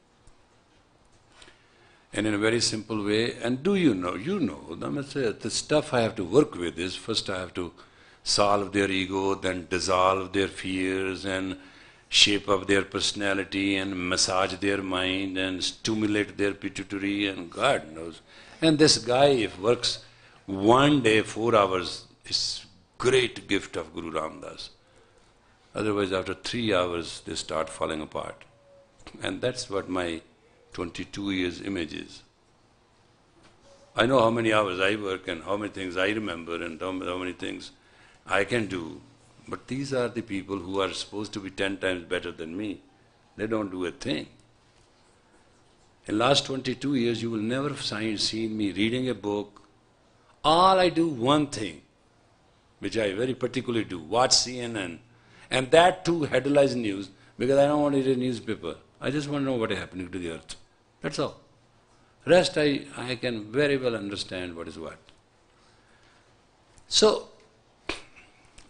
[SPEAKER 1] And in a very simple way, and you know, the stuff I have to work with is, first I have to solve their ego, then dissolve their fears and shape up their personality and massage their mind and stimulate their pituitary, and God knows. And this guy, if works one day 4 hours, is great gift of Guru Ramdas. Otherwise after 3 hours they start falling apart. And that's what my 22 years image is. I know how many hours I work and how many things I remember and how many things I can do. But these are the people who are supposed to be 10 times better than me. They don't do a thing. In last 22 years you will never have seen me reading a book. All I do one thing, which I very particularly do, watch CNN, and that too headlines news, because I don't want to read a newspaper. I just want to know what is happening to the earth. That's all. Rest I can very well understand what is what. So,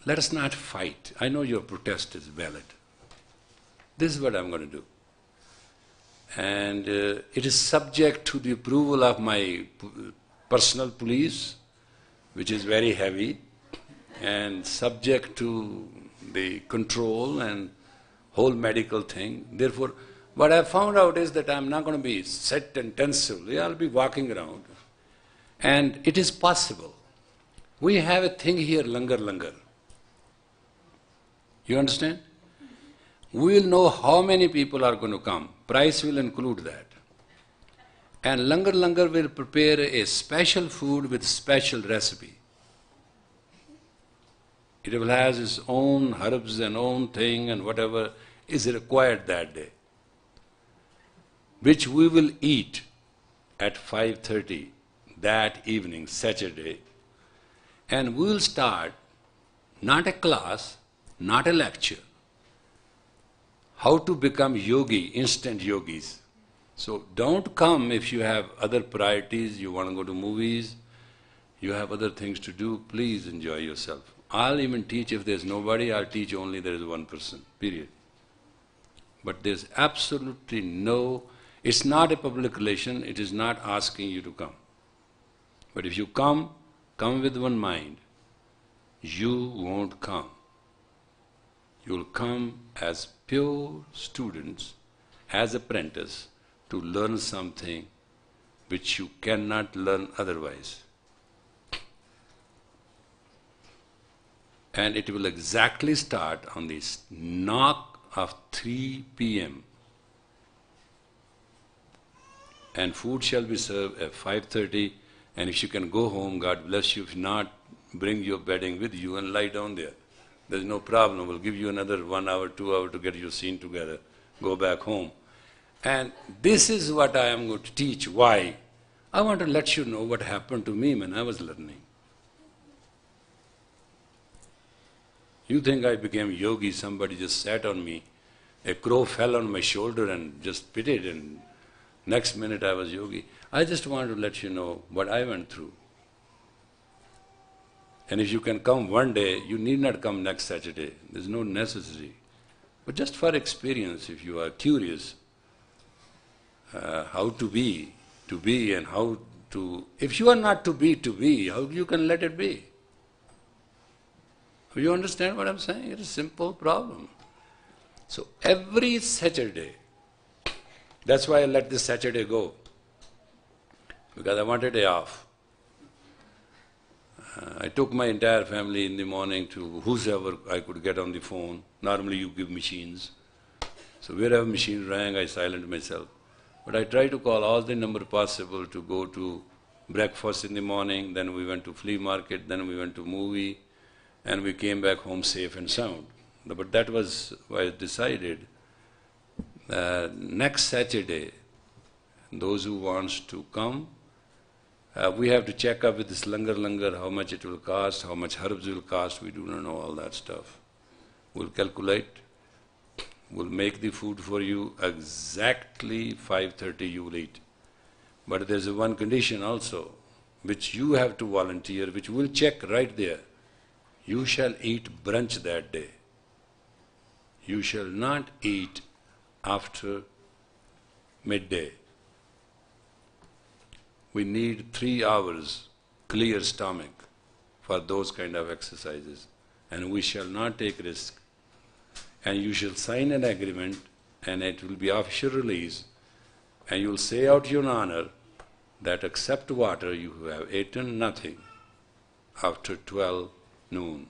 [SPEAKER 1] let us not fight. I know your protest is valid. This is what I'm going to do. And it is subject to the approval of my personal police, which is very heavy, and subject to the control and whole medical thing. Therefore, what I found out is that I'm not going to be set intensively, I'll be walking around. And it is possible. We have a thing here, langar. You understand? We will know how many people are going to come. Price will include that. And langar will prepare a special food with special recipe. It will have its own herbs and own thing and whatever is required that day, which we will eat at 5:30 that evening, Saturday. And we will start not a class, not a lecture, how to become yogi, instant yogis. So don't come if you have other priorities, you want to go to movies, you have other things to do, please enjoy yourself. I'll even teach if there's nobody, I'll teach only there is one person, period. But there's absolutely no, it's not a public relation, it is not asking you to come. But if you come with one mind, you won't come. You'll come as pure students, as apprentices, to learn something which you cannot learn otherwise. And it will exactly start on this knock of 3 p.m. and food shall be served at 5:30, and if you can go home, God bless you. If not, bring your bedding with you and lie down there. There's no problem. We'll give you another 1 hour, 2 hours to get your scene together. Go back home. And this is what I am going to teach. Why? I want to let you know what happened to me when I was learning. You think I became yogi, somebody just sat on me, a crow fell on my shoulder and just bit it, and next minute I was yogi. I just want to let you know what I went through. And if you can come one day, you need not come next Saturday. There's no necessity. But just for experience, if you are curious, how to be and how to… If you are not to be, how you can let it be? You understand what I'm saying? It's a simple problem. So every Saturday, that's why I let this Saturday go, because I wanted a day off. I took my entire family in the morning to whosoever I could get on the phone. Normally you give machines. So wherever machine rang, I silent myself. But I tried to call all the number possible to go to breakfast in the morning, then we went to flea market, then we went to movie, and we came back home safe and sound. But that was why I decided next Saturday, those who wants to come, we have to check up with this langar, how much it will cost, how much herbs will cost. We do not know all that stuff. We'll calculate. We'll make the food for you exactly 5:30 you will eat. But there's one condition also, which you have to volunteer, which we'll check right there. You shall eat brunch that day. You shall not eat after midday. We need 3 hours clear stomach for those kind of exercises, and we shall not take risk. And you shall sign an agreement, and it will be official release, and you will say out your honor that except water you have eaten nothing after 12 noon.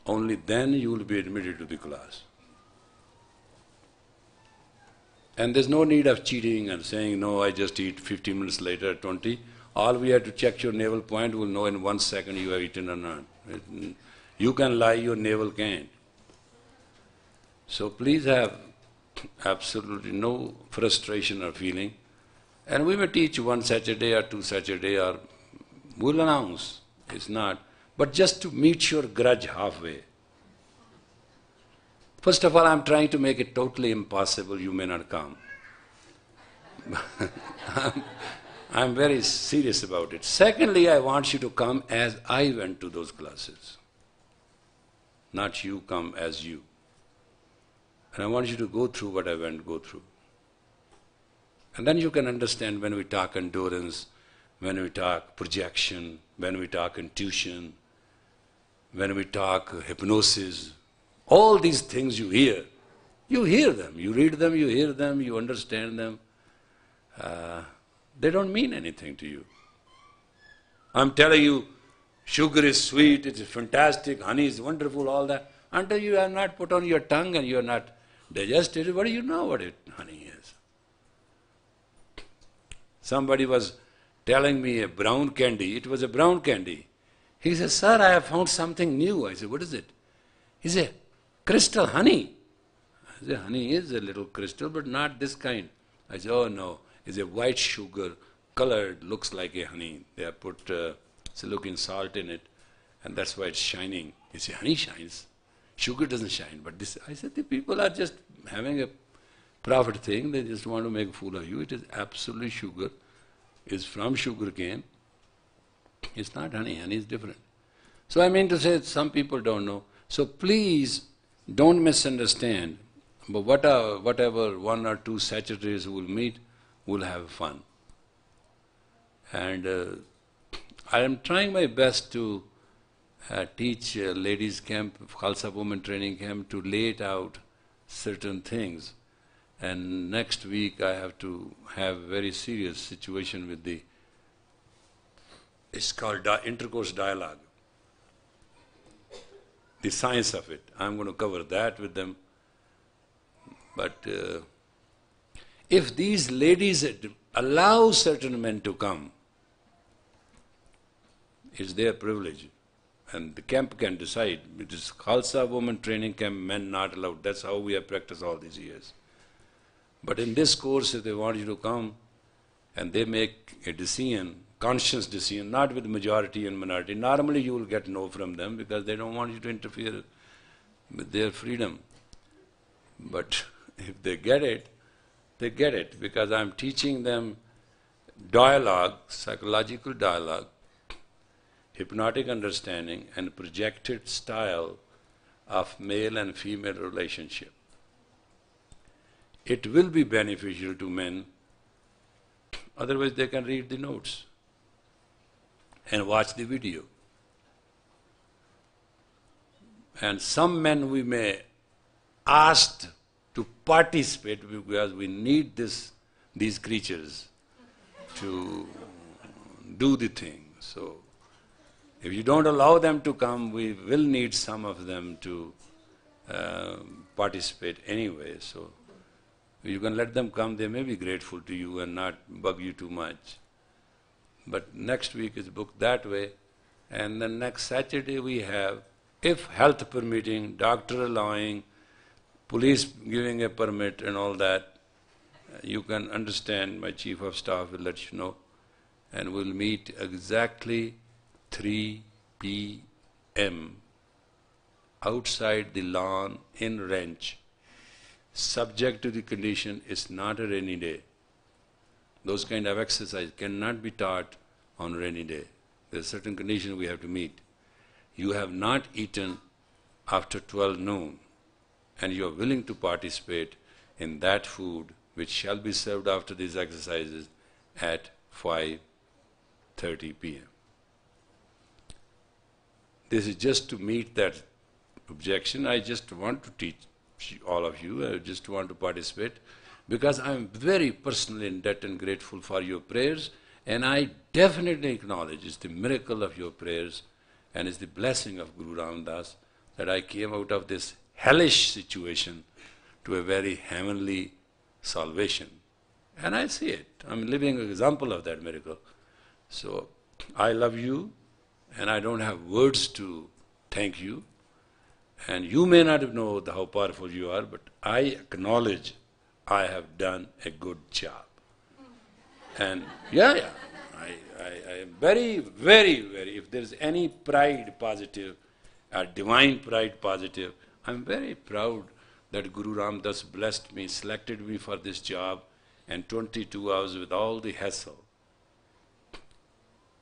[SPEAKER 1] Only then you will be admitted to the class. And there's no need of cheating and saying, no, I just eat 15 minutes later at 20. All we have to check your navel point, we'll know in 1 second you have eaten or not. You can lie, your navel can't. So please have absolutely no frustration or feeling. And we may teach 1 Saturday or 2 Saturday, or we'll announce. It's not. But just to meet your grudge halfway. First of all, I'm trying to make it totally impossible, you may not come. I'm very serious about it. Secondly, I want you to come as I went to those classes. Not you come as you. And I want you to go through what I went to go through. And then you can understand when we talk endurance, when we talk projection, when we talk intuition, when we talk hypnosis, all these things you hear them, you read them, you hear them, you understand them. They don't mean anything to you. I'm telling you, sugar is sweet, it is fantastic, honey is wonderful, all that. Until you have not put on your tongue and you are not digested, what do you know what honey is? Somebody was telling me a brown candy, it was a brown candy. He said, sir, I have found something new. I said, what is it? He said, crystal honey. I said, honey is a little crystal, but not this kind. I said, oh no, it's a white sugar, colored, looks like a honey. They have put silicon salt in it, and that's why it's shining. He said, honey shines. Sugar doesn't shine. But this, I said, the people are just having a profit thing. They just want to make a fool of you. It is absolutely sugar. It's from sugar cane. It's not honey. Honey is different. So I mean to say, some people don't know. So please don't misunderstand. But whatever 1 or 2 Saturdays we'll meet, we'll have fun. And I am trying my best to teach ladies camp, Khalsa women training camp, to lay it out certain things. And next week I have to have a very serious situation with the, it's called intercourse dialogue. The science of it. I'm going to cover that with them. But If these ladies allow certain men to come, it's their privilege. And the camp can decide. It is Khalsa women training camp, men not allowed. That's how we have practiced all these years. But in this course, if they want you to come, and they make a decision, conscious decision, not with majority and minority, normally you will get no from them because they don't want you to interfere with their freedom. But if they get it, because I'm teaching them dialogue, psychological dialogue, hypnotic understanding, and projected style of male and female relationship. It will be beneficial to men, otherwise they can read the notes and watch the video. And some men we may ask to participate because we need these creatures to do the thing. So, if you don't allow them to come, we will need some of them to participate anyway. So, you can let them come, they may be grateful to you and not bug you too much. But next week is booked that way, and then next Saturday we have, if health permitting, doctor allowing, police giving a permit and all that, you can understand, my chief of staff will let you know, and we'll meet exactly 3 p.m. outside the lawn in Ranch, subject to the condition it's not a rainy day. Those kind of exercise cannot be taught on rainy day. There's a certain condition we have to meet. You have not eaten after 12 noon, and you are willing to participate in that food which shall be served after these exercises at 5:30 p.m. This is just to meet that objection. I just want to teach all of you, I just want to participate because I am very personally in debt and grateful for your prayers, and I definitely acknowledge it's the miracle of your prayers and it's the blessing of Guru Ram Das that I came out of this hellish situation to a very heavenly salvation. And I see it. I'm living an example of that miracle. So, I love you, and I don't have words to thank you. And you may not know how powerful you are, but I acknowledge I have done a good job. And I am very, very, very, if there is any pride positive, divine pride positive, I'm very proud that Guru Ram Das blessed me, selected me for this job, and 22 hours with all the hassle.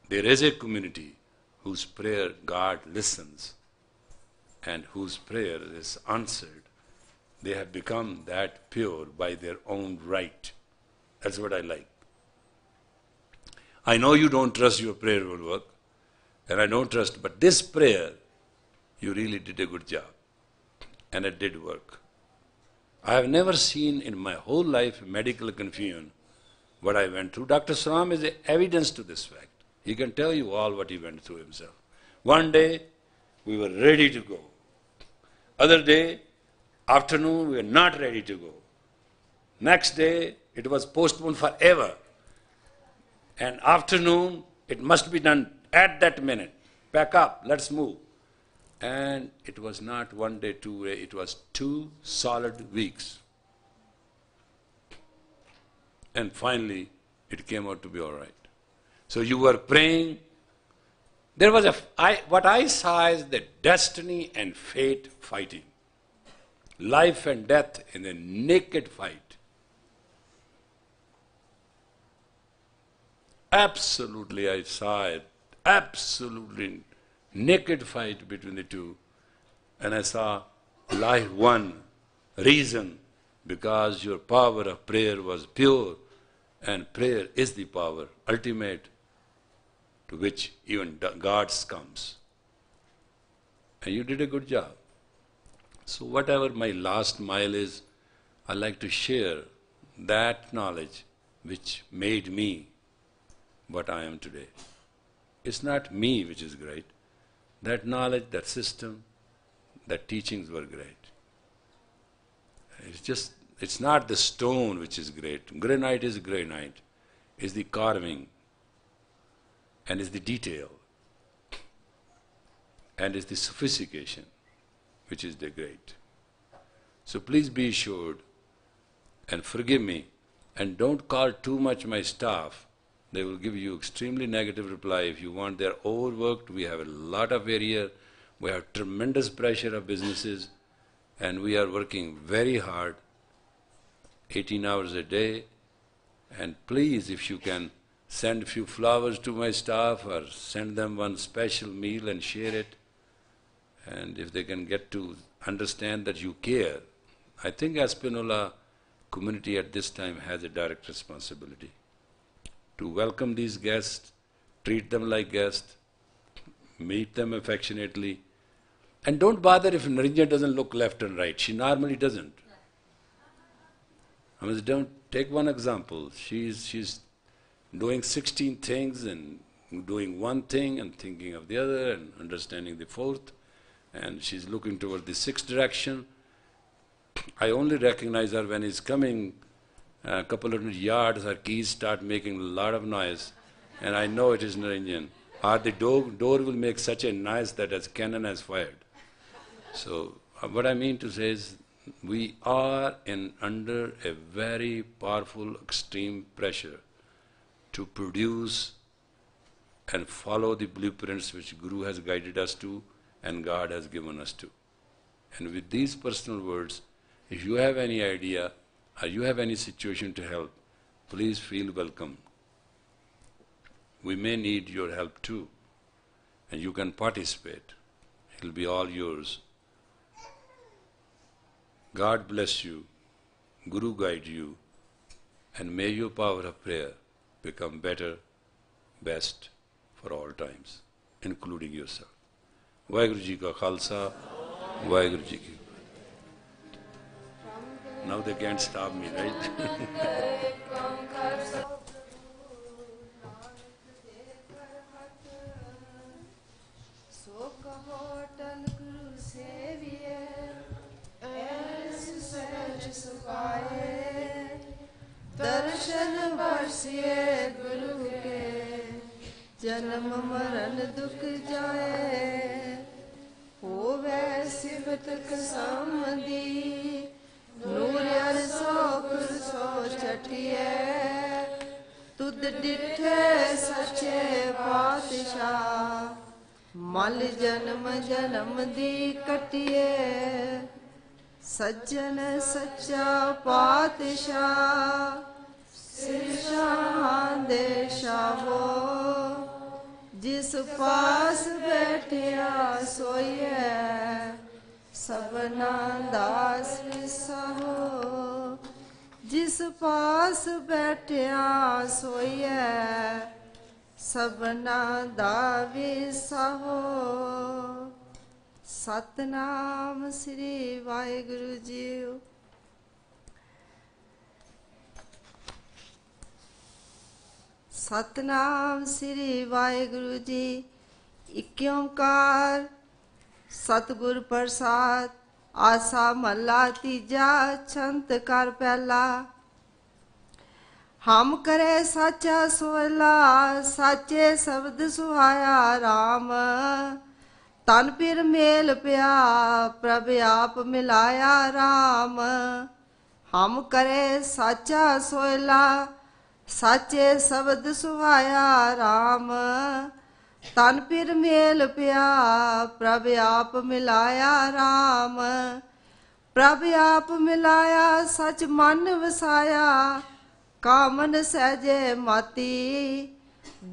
[SPEAKER 1] There is a community whose prayer God listens and whose prayer is answered. They have become that pure by their own right. That's what I like. I know you don't trust your prayer will work, and I don't trust, but this prayer, you really did a good job. And it did work. I have never seen in my whole life medical confusion what I went through. Dr. Sram is evidence to this fact. He can tell you all what he went through himself. One day, we were ready to go. Other day, afternoon, we were not ready to go. Next day, it was postponed forever. And afternoon, it must be done at that minute. Pack up, let's move. And it was not 1 day, 2 days, it was 2 solid weeks. And finally, it came out to be all right. So you were praying. There was what I saw is the destiny and fate fighting. Life and death in a naked fight. Absolutely, I saw it. Absolutely naked fight between the two. And I saw life won, reason, because your power of prayer was pure, and prayer is the power, ultimate, to which even God's comes. And you did a good job. So whatever my last mile is, I like to share that knowledge which made me what I am today. It's not me which is great. That knowledge, that system, that teachings were great. It's just It's not the stone which is great. Granite is granite. It's the carving and it's the detail and it's the sophistication which is the great. So please be assured and forgive me and don't call too much my staff. They will give you extremely negative reply. If you want, they're overworked. We have a lot of area. We have tremendous pressure of businesses and we are working very hard, 18 hours a day. And please, if you can, send a few flowers to my staff or send them one special meal and share it. And if they can get to understand that you care, I think Espanola community at this time has a direct responsibility to welcome these guests, treat them like guests, meet them affectionately. And don't bother if Narinja doesn't look left and right. She normally doesn't. I mean, don't take one example. She's doing 16 things and doing one thing and thinking of the other and understanding the fourth. And she's looking toward the sixth direction. I only recognize her when he's coming a couple of yards, her keys start making a lot of noise, and I know it is Narinjan. Or the door will make such a noise that as cannon has fired. So what I mean to say is, we are under a very powerful, extreme pressure to produce and follow the blueprints which Guru has guided us to and God has given us to. And with these personal words, if you have any idea or you have any situation to help, please feel welcome. We may need your help too, and you can participate. It will be all yours. God bless you, Guru guide you, and may your power of prayer become better, best for all times, including yourself. Vaheguru Ji ka Khalsa, Vaheguru Ji ki. Now they can't stop me, right?
[SPEAKER 2] दर्शन बरसिए गुरु के जन्म मरण दुख जाए होवे सिफत कसमदी नूर अरसो कुरसो चटिए तुद डिठे सच्चे पातशाह मल जन्म जन्म दी कटिए सज्जन सच्चा पातशाह सिरशां दे शावो जिस पास बैठिया सोइए सबना दास विसाहो जिस पास बैठिया सोइए सबना दा विसाहो सतनाम श्री वाहिगुरु जी। सतनाम श्री वाहिगुरु जी। इक ओंकार सतगुर प्रसाद आसा महला तीजा छंत कर पहला। हम करे साचा सोला साचे शब्द सुहाया राम तन पिर मेल पिया प्रभ आप मिलाया राम। हम करे साचा सोला साचे शब्द सुहाया राम तन पिर मेल पिया प्रभ आप मिलाया राम। प्रभ आप मिलाया सच मन वसाया कामन सहजे माती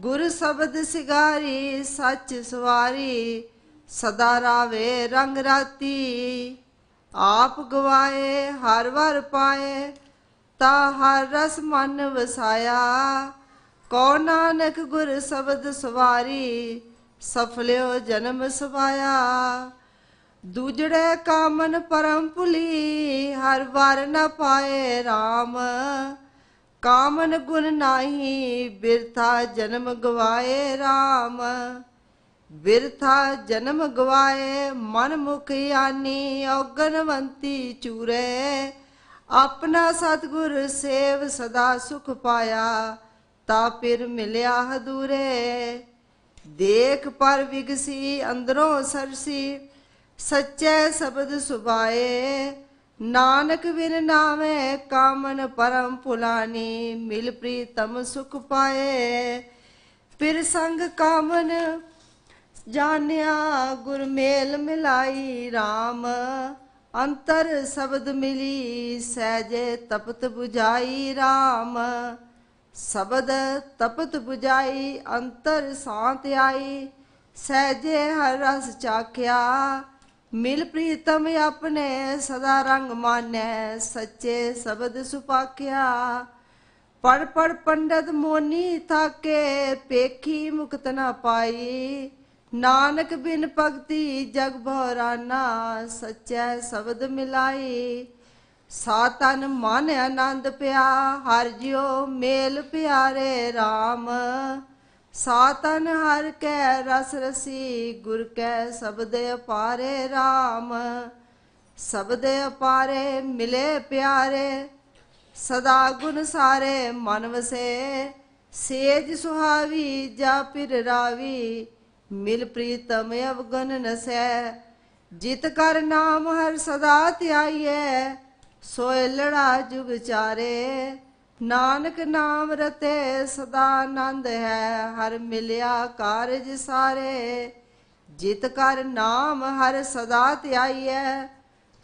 [SPEAKER 2] गुर शब्द सिगारी सच सवारी सदा रावे रंग राती। आप गवाए हर वर पाए ता हर रस मन वसाया कौ नानक गुर शब्द सवारी सफल्यो जन्म सवाया। दूजड़े कामन परम पुली हर बार न पाए राम कामन गुण नाही बिरथा जन्म गवाए राम। बिरथा जन्म गवाए मन मुख यानी औगनवंती चूरे ਆਪਣਾ ਸਤਿਗੁਰ ਸੇਵ ਸਦਾ ਸੁਖ ਪਾਇਆ, ਤਾ ਫਿਰ ਮਿਲਿਆ ਹਦੂਰੇ। ਦੇਖ ਪਰ ਵਿਗਸੀ ਅੰਦਰੋਂ ਸਰਸੀ, ਸੱਚੇ ਸ਼ਬਦ ਸੁਭਾਏ। ਨਾਨਕ ਬਿਨ ਨਾਵੇਂ ਕਾਮਨ ਪਰਮ ਭੁਲਾਨੀ, ਮਿਲ ਪ੍ਰੀਤਮ ਸੁਖ ਪਾਏ। ਫਿਰ ਸੰਗ ਕਾਮਨ ਜਾਣਿਆ, ਗੁਰ ਮੇਲ ਮਿਲਾਈ ਰਾਮ। ਅੰਤਰ ਸ਼ਬਦ ਮਿਲੀ, ਸਹਿਜੇ ਤਪਤ 부ਝਾਈ ਰਾਮ। ਸ਼ਬਦ ਤਪਤ 부ਝਾਈ, ਅੰਤਰ ਸ਼ਾਂਤ ਆਈ। ਸਹਿਜੇ ਹਰ ਰਸ ਚਾਖਿਆ, ਮਿਲ ਪ੍ਰੀਤਮ ਆਪਣੇ ਸਦਾ ਰੰਗ ਮਾਨੈ। ਸੱਚੇ ਸ਼ਬਦ ਸੁਪਾਖਿਆ, ਪੜ ਪੜ ਪੰਡਤ ਮੋਨੀ ਥਾਕੇ। ਪੇਖੀ ਮੁਕਤ ਨਾ ਪਾਈ, ਨਾਨਕ ਬਿਨ ਭਗਤੀ ਜਗ ਭੌਰਾਨਾ। ਸੱਚੇ ਸ਼ਬਦ ਮਿਲਾਈ, ਸਾਤਨ ਮਨ ਆਨੰਦ ਪਿਆ। ਹਰ ਜਿਉ ਮੇਲ ਪਿਆਰੇ ਰਾਮ। ਸਾਤਨ ਹਰ ਕੈ ਰਸ ਰਸੀ, ਗੁਰ ਕੈ ਸ਼ਬਦ ਅਪਾਰੇ ਰਾਮ। ਸ਼ਬਦ ਅਪਾਰੇ ਮਿਲੇ ਪਿਆਰੇ, ਸਦਾ ਗੁਣ ਸਾਰੇ ਮਨ ਵਸੇ। ਸੇਜ ਸੁਹਾਵੀ ਜਾ ਪਿਰ ਰਾਵੀ, ਮਿਲ ਪ੍ਰੀਤਮ ਅਵਗਨ ਨਸੈ। ਜਿਤ ਕਰ ਨਾਮ ਹਰ ਸਦਾ ਧਿਆਈਐ, ਸੋਇ ਲੜਾ ਜੁਗ ਚਾਰੇ। ਨਾਨਕ ਨਾਮ ਰਤੇ ਸਦਾ ਆਨੰਦ ਹੈ, ਹਰ ਮਿਲਿਆ ਕਾਰਜ ਸਾਰੇ। ਜਿਤ ਕਰ ਨਾਮ ਹਰ ਸਦਾ ਧਿਆਈਐ,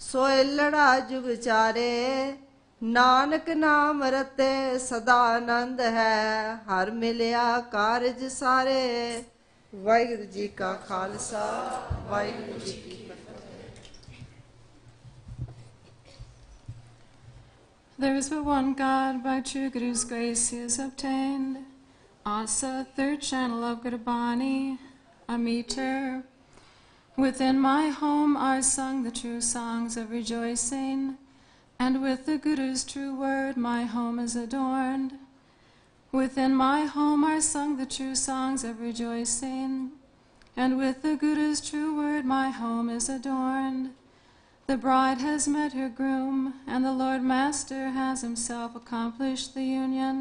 [SPEAKER 2] ਸੋਇ ਲੜਾ ਜੁਗ ਚਾਰੇ। ਨਾਨਕ ਨਾਮ ਰਤੇ ਸਦਾ ਆਨੰਦ ਹੈ, ਹਰ ਮਿਲਿਆ ਕਾਰਜ ਸਾਰੇ। ਵਾਹਿਗੁਰੂ ਜੀ ਕਾ ਖਾਲਸਾ, ਵਾਹਿਗੁਰੂ ਜੀ ਕੀ ਫਤਿਹ।
[SPEAKER 3] There is but one God, by true Guru's grace he is obtained. Asa, third channel of Gurbani, a meter. Within my home are sung the true songs of rejoicing, and with the Guru's true word my home is adorned. Within my home are sung the true songs of rejoicing, and with the Guru's true word my home is adorned. The bride has met her groom, and the Lord Master has himself accomplished the union.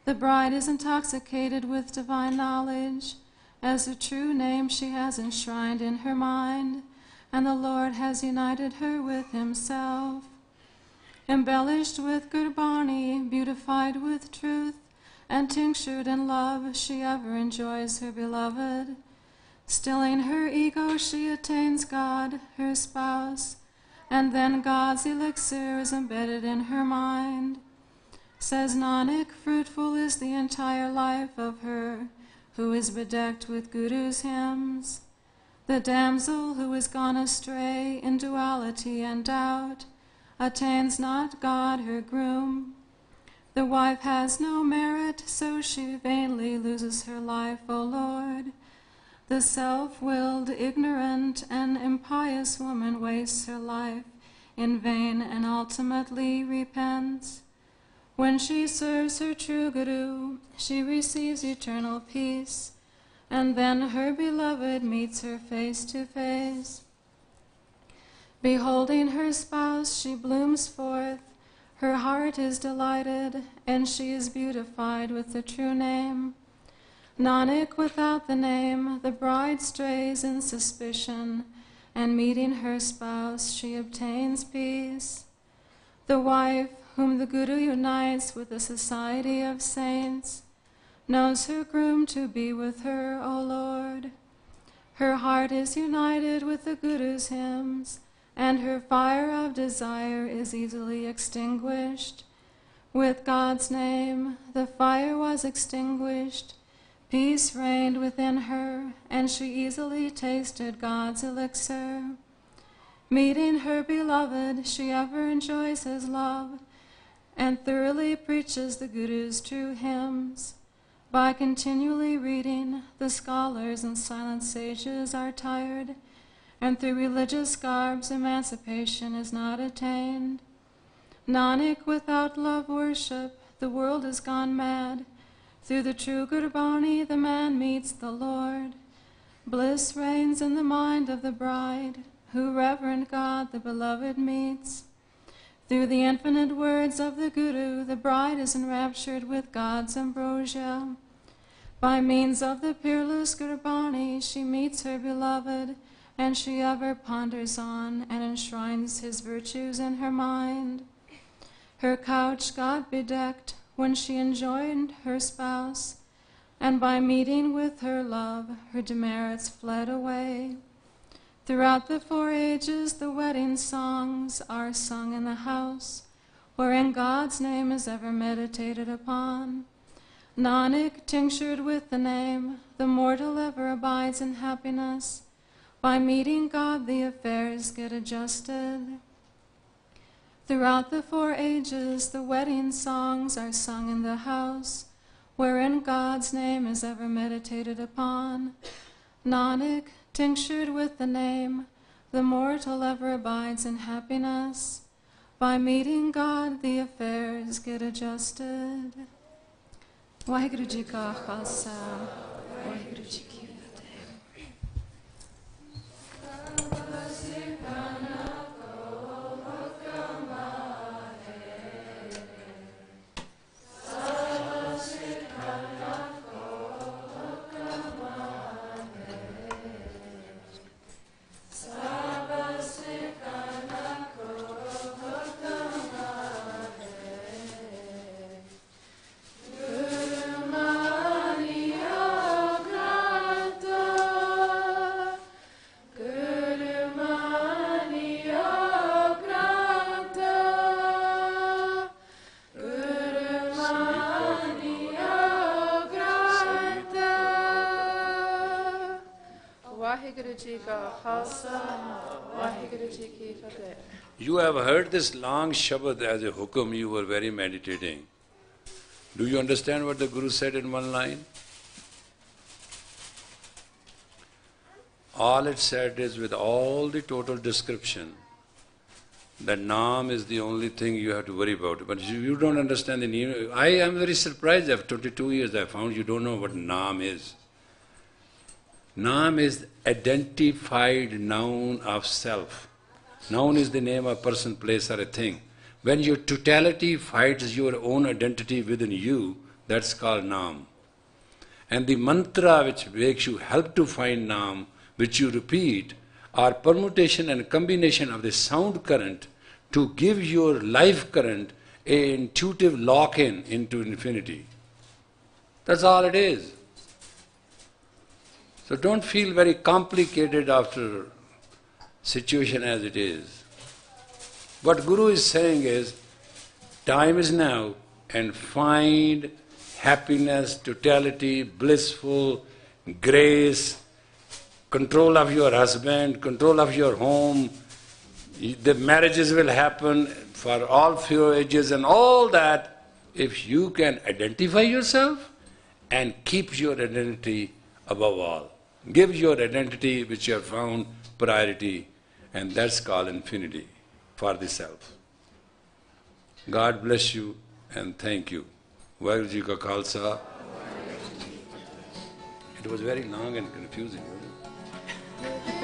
[SPEAKER 3] The bride is intoxicated with divine knowledge, as the true name she has enshrined in her mind, and the Lord has united her with himself. Embellished with Gurbani, beautified with truth, and tinctured in love, she ever enjoys her beloved. Stilling her ego, she attains God, her spouse, and then God's elixir is embedded in her mind. Says Nanak, fruitful is the entire life of her who is bedecked with Guru's hymns. The damsel who is gone astray in duality and doubt attains not God, her groom. The wife has no merit, so she vainly loses her life, O Lord. The self-willed, ignorant, and impious woman wastes her life in vain and ultimately repents. When she serves her true Guru, she receives eternal peace, and then her beloved meets her face to face. Beholding her spouse, she blooms forth, her heart is delighted, and she is beautified with the true name. Nanak, without the name, the bride strays in suspicion, and meeting her spouse, she obtains peace. The wife, whom the Guru unites with the society of saints, knows her groom to be with her, O Lord. Her heart is united with the Guru's hymns, and her fire of desire is easily extinguished. With God's name, the fire was extinguished. Peace reigned within her, and she easily tasted God's elixir. Meeting her beloved, she ever enjoys his love, and thoroughly preaches the Guru's true hymns. By continually reading, the scholars and silent sages are tired, and through religious garbs emancipation is not attained. Nanak, without love worship, the world is gone mad. Through the true Gurbani, the man meets the Lord. Bliss reigns in the mind of the bride, who reverent God the beloved meets. Through the infinite words of the Guru, the bride is enraptured with God's ambrosia. By means of the peerless Gurbani, she meets her beloved, and she ever ponders on and enshrines his virtues in her mind. Her couch got bedecked when she enjoined her spouse, and by meeting with her love, her demerits fled away. Throughout the 4 ages, the wedding songs are sung in the house, wherein God's name is ever meditated upon. Nanak, tinctured with the name, the mortal ever abides in happiness. By meeting God, the affairs get adjusted. Throughout the 4 ages, the wedding songs are sung in the house, wherein God's name is ever meditated upon. Nanak, tinctured with the name, the mortal ever abides in happiness. By meeting God, the affairs get adjusted. Vaheguru Ji Ka Khalsa, Vaheguru Ji Ki Fateh.
[SPEAKER 1] You have heard this long Shabad as a hukum, you were very meditating. Do you understand what the Guru said in one line? All it said is, with all the total description, that Naam is the only thing you have to worry about. But you don't understand the name. I am very surprised. After 22 years I found you don't know what Naam is. Naam is identified noun of self. Noun is the name of a person, place or a thing. When your totality finds your own identity within you, that's called Naam. And the mantra which makes you help to find Naam, which you repeat, are permutation and combination of the sound current to give your life current an intuitive lock-in into infinity. That's all it is. So don't feel very complicated after situation as it is. What Guru is saying is, time is now, and find happiness, totality, blissful, grace, control of your husband, control of your home. The marriages will happen for all 4 ages and all that, if you can identify yourself and keep your identity above all. Give your identity which you have found priority, and that's called infinity for the self. God bless you and thank you. Vaheguru Ji Ka Khalsa. It was very long and confusing, wasn't it?